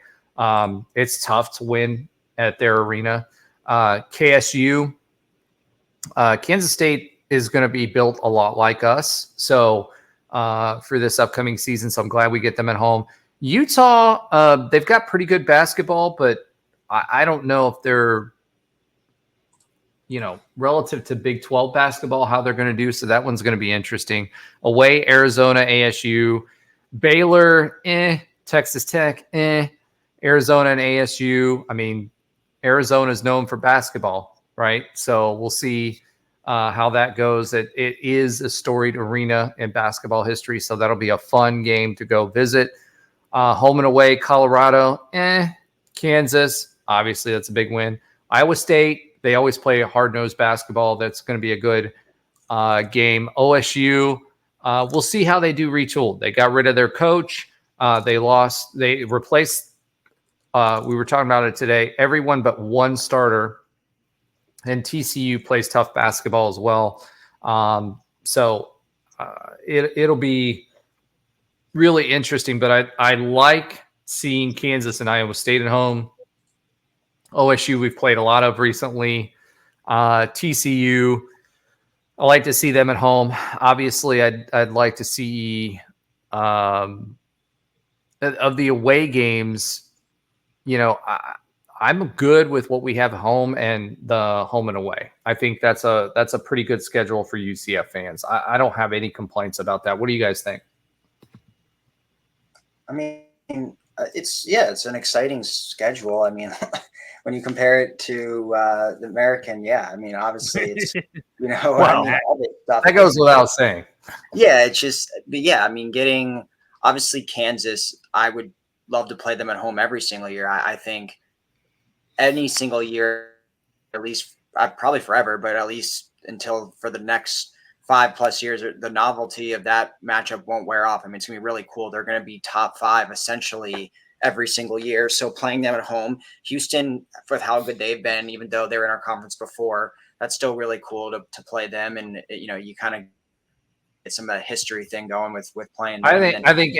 It's tough to win at their arena. KSU, Kansas State is going to be built a lot like us. So for this upcoming season, so I'm glad we get them at home. Utah, they've got pretty good basketball, but I don't know if they're, relative to Big 12 basketball, how they're going to do. So that one's going to be interesting. Away, Arizona, ASU, Baylor, Texas Tech, Arizona and ASU. I mean, Arizona is known for basketball, right? So we'll see how that goes. It is a storied arena in basketball history, so that'll be a fun game to go visit. Home and away, Colorado, Kansas, obviously that's a big win. Iowa State, they always play hard-nosed basketball. That's going to be a good game. OSU, we'll see how they do retooled. They got rid of their coach. They replaced, we were talking about it today, everyone but one starter. And TCU plays tough basketball as well. So it'll be really interesting. But I like seeing Kansas and Iowa State at home. OSU we've played a lot of recently. TCU, I like to see them at home. Obviously, I'd like to see of the away games. I'm good with what we have at home and the home and away. I think that's a pretty good schedule for UCF fans. I don't have any complaints about that. What do you guys think?
I mean, it's an exciting schedule. I mean, when you compare it to the American, I mean, obviously it's,
well,
all this stuff.
That goes without saying.
Yeah, it's just, but I mean, getting obviously Kansas, I would love to play them at home every single year. I think any single year, at least probably forever, but at least until for the next 5+ years, the novelty of that matchup won't wear off. I mean, it's going to be really cool. They're going to be top 5 essentially every single year. So playing them at home, Houston, with how good they've been, even though they were in our conference before, that's still really cool to play them. And, you kind of get some of that history thing going with playing them.
I think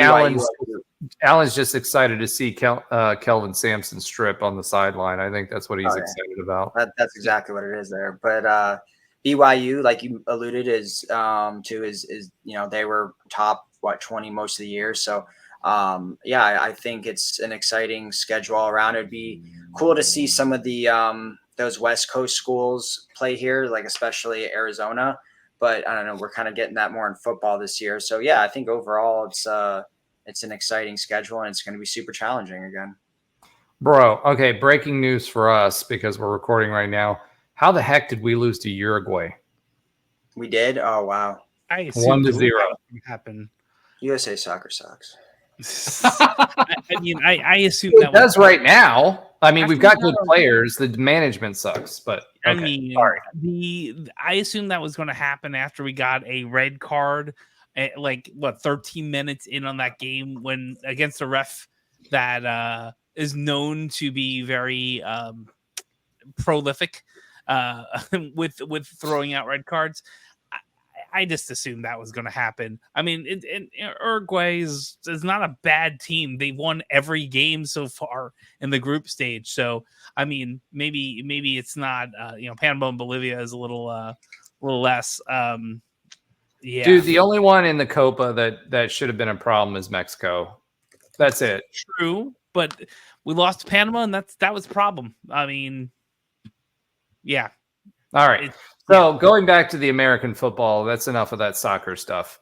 Alan's just excited to see Kelvin Sampson strip on the sideline. I think that's what he's excited about.
That's exactly what it is there. But BYU, like you alluded, is they were top 20 most of the year. So I think it's an exciting schedule all around. It'd be cool to see some of the those West Coast schools play here, like especially Arizona. But I don't know, we're kind of getting that more in football this year. So I think overall it's an exciting schedule and it's going to be super challenging again.
Bro, okay, breaking news for us because we're recording right now. How the heck did we lose to Uruguay?
We did? Oh, wow.
1-0.
Happen.
USA soccer sucks.
I mean, I assume
it does right now. I mean, we've got good players. The management sucks, but okay.
I mean,
sorry.
I assume that was going to happen after we got a red card, at 13 minutes in on that game when against a ref that is known to be very prolific with throwing out red cards. I just assumed that was going to happen. I mean, Uruguay is not a bad team. They won every game so far in the group stage. So, I mean, maybe it's not, Panama and Bolivia is a little less. Yeah,
Dude, the only one in the Copa that should have been a problem is Mexico. That's it.
True, but we lost to Panama, and that was a problem. I mean, yeah.
All right. So going back to the American football, that's enough of that soccer stuff.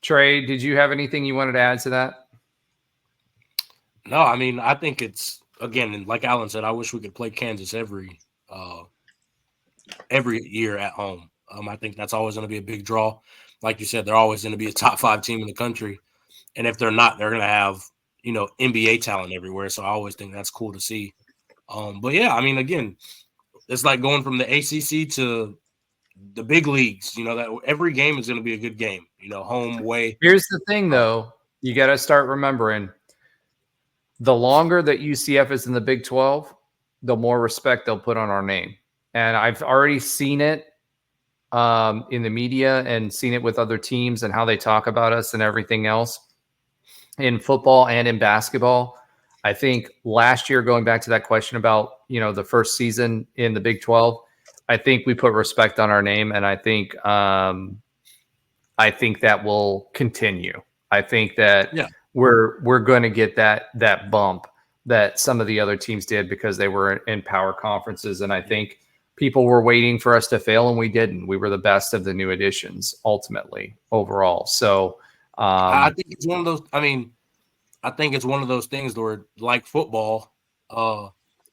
Trey, did you have anything you wanted to add to that?
No, I mean, I think it's, again, like Alan said, I wish we could play Kansas every year at home. I think that's always going to be a big draw. Like you said, they're always going to be a top 5 team in the country. And if they're not, they're going to have, NBA talent everywhere. So I always think that's cool to see. But yeah, I mean, again, it's like going from the ACC to the big leagues, that every game is going to be a good game, home, away.
Here's the thing, though. You got to start remembering the longer that UCF is in the Big 12, the more respect they'll put on our name. And I've already seen it in the media and seen it with other teams and how they talk about us and everything else in football and in basketball. I think last year, going back to that question about, the first season in the Big 12, I think we put respect on our name. And I think that will continue. I think that we're going to get that bump that some of the other teams did because they were in power conferences. And I think people were waiting for us to fail, and we didn't. We were the best of the new additions ultimately overall. So
I think it's one of those, I think it's one of those things where, like football,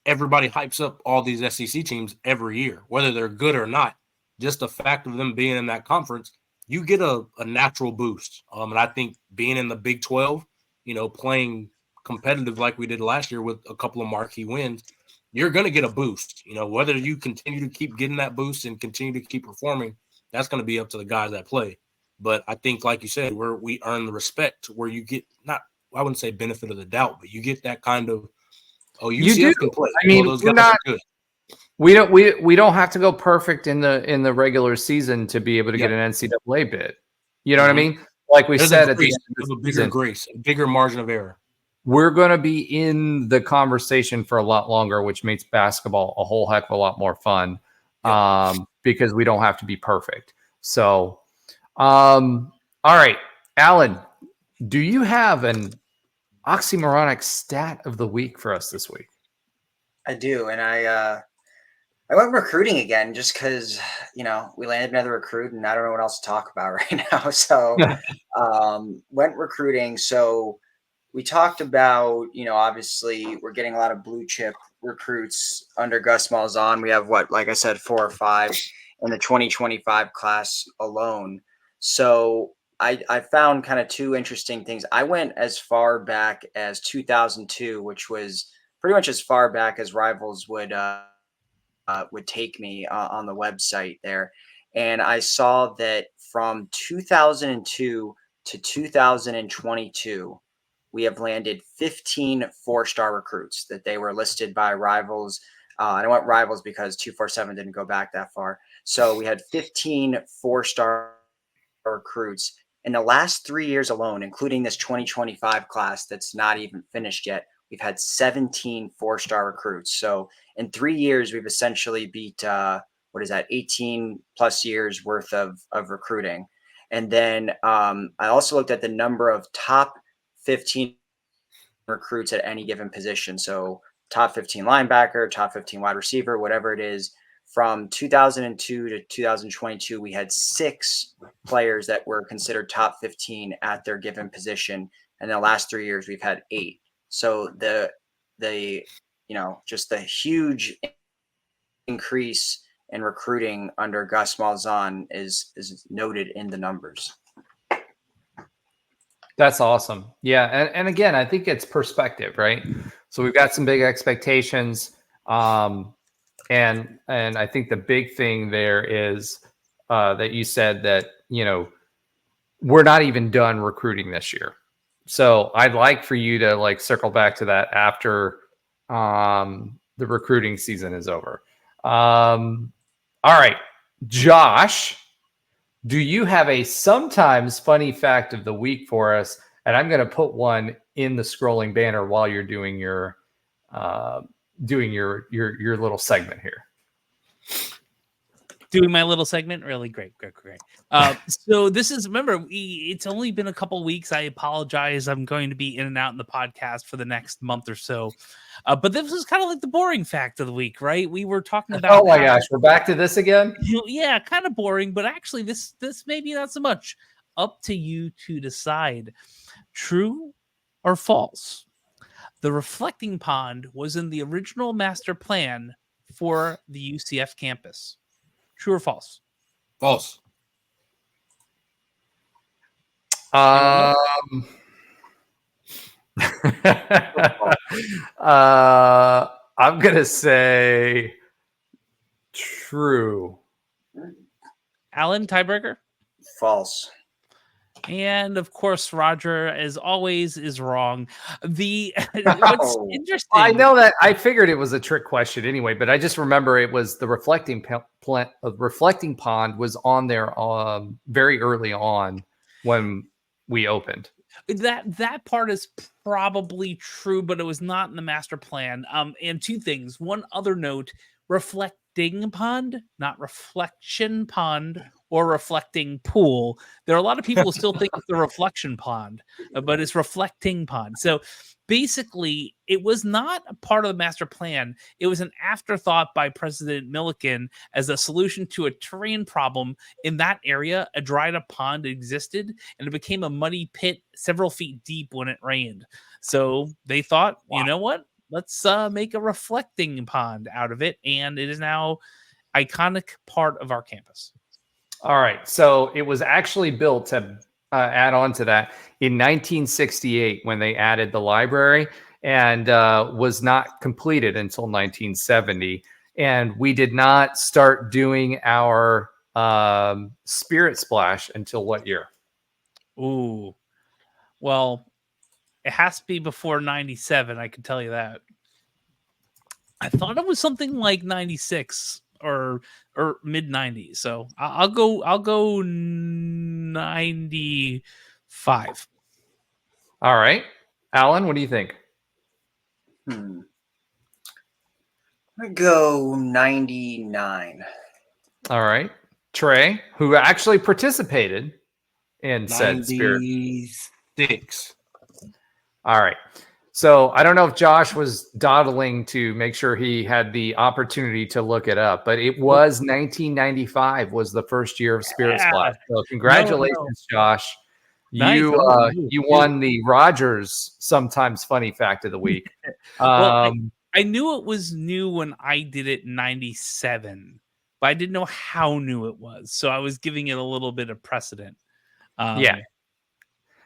everybody hypes up all these SEC teams every year, whether they're good or not. Just the fact of them being in that conference, you get a natural boost. And I think being in the Big 12, playing competitive like we did last year with a couple of marquee wins, you're going to get a boost. Whether you continue to keep getting that boost and continue to keep performing, that's going to be up to the guys that play. But I think, like you said, where we earn the respect, where you get not, I wouldn't say benefit of the doubt, but you get that kind of, UCF can play.
I mean,
those guys are good.
We don't have to go perfect in the regular season to be able to get an NCAA bid. You know what I mean? Like we said at the end of the season,
a bigger margin of error.
We're going to be in the conversation for a lot longer, which makes basketball a whole heck of a lot more fun because we don't have to be perfect. So, all right, Alan, do you have an oxymoronic stat of the week for us this week?
I do, and I went recruiting again just because we landed another recruit, and I don't know what else to talk about right now. So went recruiting. So we talked about obviously we're getting a lot of blue chip recruits under Gus Malzahn. We have like I said, 4 or 5 in the 2025 class alone. So I found kind of 2 interesting things. I went as far back as 2002, which was pretty much as far back as Rivals would take me on the website there. And I saw that from 2002 to 2022, we have landed 15 4-star recruits that they were listed by Rivals. I went Rivals because 247 didn't go back that far. So we had 15 4-star recruits. In the last 3 years alone, including this 2025 class that's not even finished yet, we've had 17 4-star recruits. So in 3 years, we've essentially beat, 18 plus years worth of recruiting. And then I also looked at the number of top 15 recruits at any given position. So top 15 linebacker, top 15 wide receiver, whatever it is. From 2002 to 2022, we had 6 players that were considered top 15 at their given position. And the last 3 years, we've had 8. So just the huge increase in recruiting under Gus Malzahn is noted in the numbers.
That's awesome. Yeah. And again, I think it's perspective, right? So we've got some big expectations. And I think the big thing there is that you said that, we're not even done recruiting this year. So I'd like for you to circle back to that after the recruiting season is over. All right, Josh, Do you have a sometimes funny fact of the week for us? And I'm going to put one in the scrolling banner while you're doing your little segment here.
Doing my little segment, really great. So this is, remember, it's only been a couple weeks. I apologize. I'm going to be in and out in the podcast for the next month or so. But this is kind of like the boring fact of the week, right? We were talking about.
Oh my gosh, we're back to this again.
Yeah, kind of boring, but actually, this maybe not so much. Up to you to decide. True or false? The reflecting pond was in the original master plan for the UCF campus. True or false?
False.
I'm gonna say true.
Alan, tiebreaker?
False.
And of course, Roger, as always, is wrong. What's interesting?
I know that. I figured it was a trick question anyway, but I just remember it was the reflecting pond was on there very early on when we opened.
That part is probably true, but it was not in the master plan. And two things. One other note: reflecting pond, not reflection pond or reflecting pool. There are a lot of people who still think it's the reflection pond, but it's reflecting pond. So basically, it was not a part of the master plan. It was an afterthought by President Milliken as a solution to a terrain problem in that area. A dried up pond existed, and it became a muddy pit several feet deep when it rained. So they thought, you know what? Let's make a reflecting pond out of it, and it is now iconic part of our campus.
All right, so it was actually built to add on to that in 1968 when they added the library, and was not completed until 1970. And we did not start doing our Spirit Splash until what year?
Ooh, well, it has to be before 97. I can tell you that. I thought it was something like 96 or mid 90s. So I'll go 95.
All right, Alan, what do you think?
I go 99.
All right, Trey, who actually participated in said Spirit.
96.
All right. So I don't know if Josh was dawdling to make sure he had the opportunity to look it up, but it was 1995 was the first year of Spirit Splash. So congratulations, Josh. You you won the Rogers Sometimes Funny Fact of the Week.
Well, I knew it was new when I did it in 97, but I didn't know how new it was. So I was giving it a little bit of precedent.
Yeah.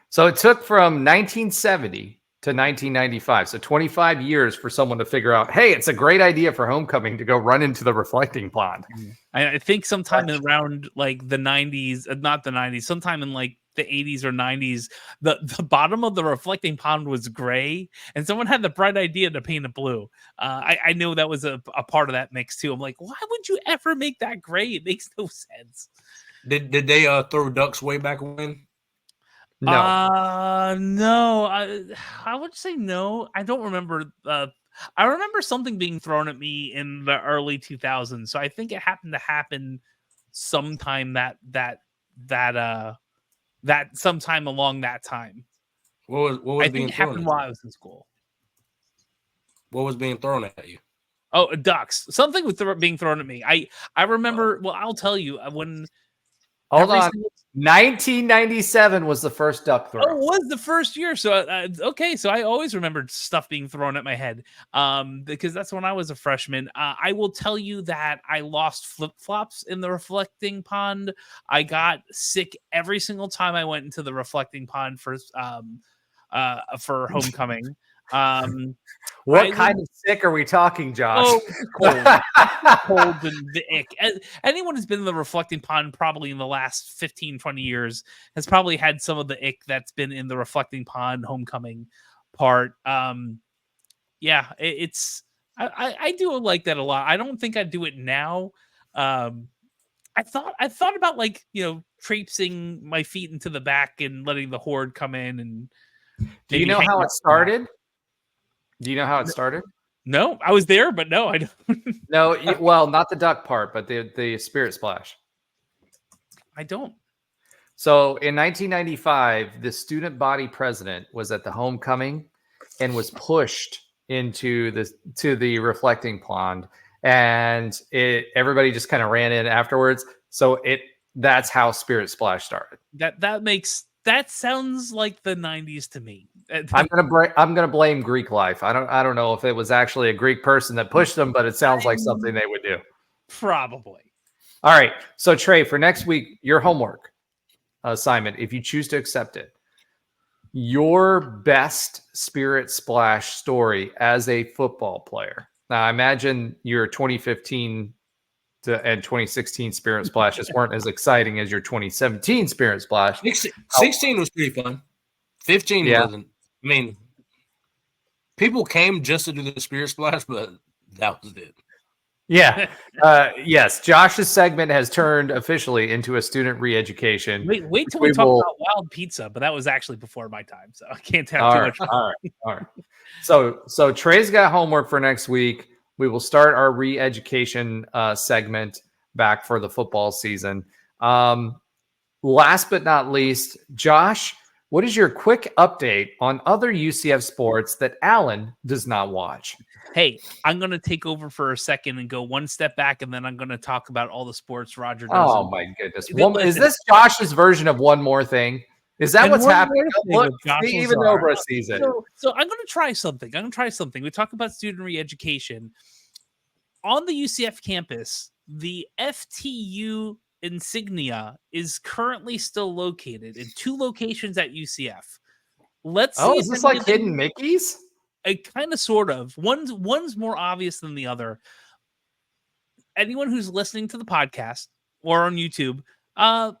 So it took from 1970 to 1995. So 25 years for someone to figure out, hey, it's a great idea for homecoming to go run into the reflecting pond.
I think sometime around like the 90s, not the 90s, sometime in like the 80s or 90s, the bottom of the reflecting pond was gray, and someone had the bright idea to paint it blue. I know that was a part of that mix too. I'm like, why would you ever make that gray? It makes no sense.
Did they throw ducks way back when?
No.
No. I would say no. I don't remember. I remember something being thrown at me in the early 2000s. So I think it happened to happen sometime that sometime along that time.
What was
I
being
think it
thrown
happened
at
while
you?
I was in school.
What was being thrown at you?
Oh, ducks. Something was being thrown at me. I remember. Well, I'll tell you when.
Hold on. 1997 was the first duck throw.
Oh, it was the first year. So, okay. So I always remembered stuff being thrown at my head because that's when I was a freshman. I will tell you that I lost flip-flops in the reflecting pond. I got sick every single time I went into the reflecting pond for homecoming.
What kind of sick are we talking, Josh?
Oh, cold and the ick. Anyone who's been in the reflecting pond probably in the last 15, 20 years has probably had some of the ick that's been in the reflecting pond homecoming part. Yeah, I do like that a lot. I don't think I'd do it now. I thought about like, traipsing my feet into the back and letting the horde come in and
Do you know how it started? Do you know how it started?
No, I was there, but no, I don't.
No, well, not the duck part, but the spirit splash.
I don't.
So in 1995, the student body president was at the homecoming and was pushed into the reflecting pond, and everybody just kind of ran in afterwards. So that's how Spirit Splash started.
That sounds like the 90s to me.
I'm gonna blame Greek life. I don't know if it was actually a Greek person that pushed them, but it sounds like something they would do.
Probably.
All right. So Trey, for next week, your homework assignment, if you choose to accept it, your best Spirit Splash story as a football player. Now, I imagine your 2015 and 2016 Spirit Splashes weren't as exciting as your 2017 Spirit Splash.
16 was pretty fun. 15 wasn't. I mean, people came just to do the Spirit Splash, but that was it.
Yeah. Yes. Josh's segment has turned officially into a student re-education.
Wait till we talk about Wild Pizza, but that was actually before my time, so I can't have too much.
All right. So Trey's got homework for next week. We will start our re-education segment back for the football season. Last but not least, Josh, what is your quick update on other UCF sports that Alan does not watch?
Hey, I'm going to take over for a second and go one step back, and then I'm going to talk about all the sports Roger does.
Oh, my goodness. Is this Josh's version of one more thing? Is that what's happening? Look, even over a season.
So I'm going to try something. We talk about student re-education. On the UCF campus, the FTU insignia is currently still located in 2 locations at UCF. Let's see.
Is this like hidden Mickeys?
Kind of, sort of. One's more obvious than the other. Anyone who's listening to the podcast or on YouTube,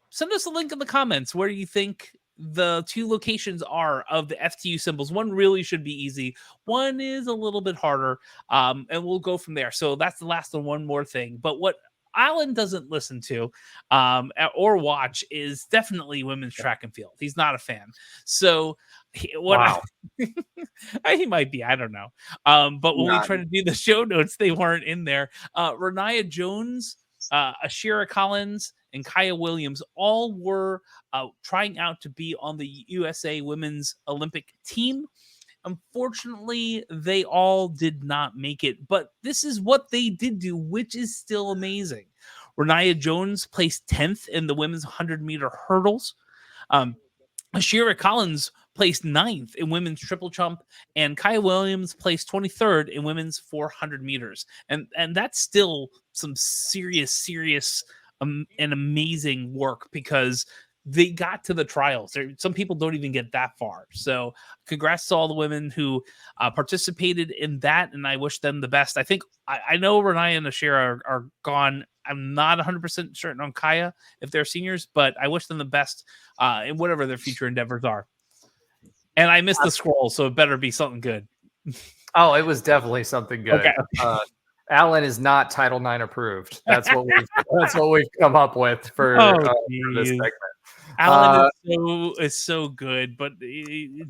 send us a link in the comments where you think the 2 locations are of the FTU symbols. One really should be easy. One is a little bit harder, and we'll go from there. So that's the last one more thing. But what Alan doesn't listen to or watch is definitely women's track and field. He's not a fan. So he might be, I don't know. But when we tried to do the show notes, they weren't in there. Renaya Jones, Ashira Collins, and Kaya Williams all were trying out to be on the USA Women's Olympic team. Unfortunately, they all did not make it, but this is what they did do, which is still amazing. Renaya Jones placed 10th in the women's 100-meter hurdles. Ashira Collins placed 9th in women's triple jump, and Kaya Williams placed 23rd in women's 400 meters. And that's still some serious and amazing work, because they got to the trials. Some people don't even get that far. So congrats to all the women who participated in that, and I wish them the best. I think I know Renaya and Ashira are gone. I'm not 100% certain on Kaya if they're seniors, but I wish them the best in whatever their future endeavors are. And I missed the scroll, so it better be something good.
Oh, it was definitely something good.
Okay.
Alan is not Title IX approved. That's what we've come up with for this segment.
Alan is so good, but you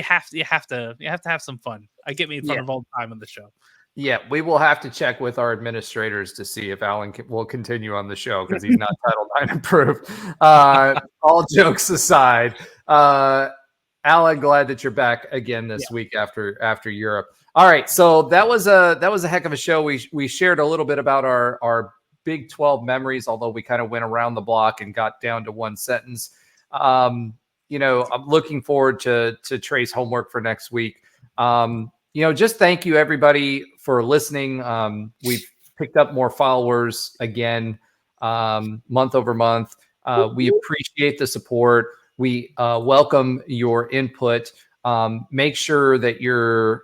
have to have some fun. I get made fun of all the time on the show.
Yeah, we will have to check with our administrators to see if Alan will continue on the show, because he's not Title IX approved. All jokes aside, Alan, glad that you're back again this week after Europe. All right, so that was a heck of a show. We shared a little bit about our Big 12 memories, although we kind of went around the block and got down to one sentence. I'm looking forward to Trey's homework for next week. Just thank you everybody for listening. We've picked up more followers again, month over month. We appreciate the support. We welcome your input. Make sure that you're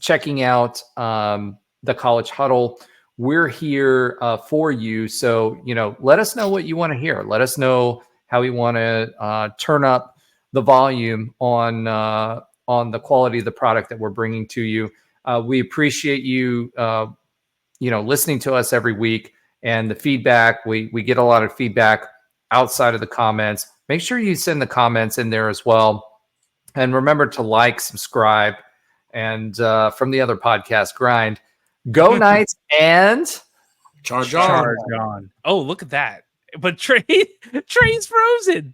checking out the College Huddle. We're here for you. So, let us know what you want to hear. Let us know how we want to turn up the volume on the quality of the product that we're bringing to you. We appreciate you, listening to us every week. and the feedback. We get a lot of feedback outside of the comments. Make sure you send the comments in there as well. And remember to like, subscribe, and from the other podcast, Grind. Go Knights and
Charge on.
Oh, look at that. But Trey's frozen.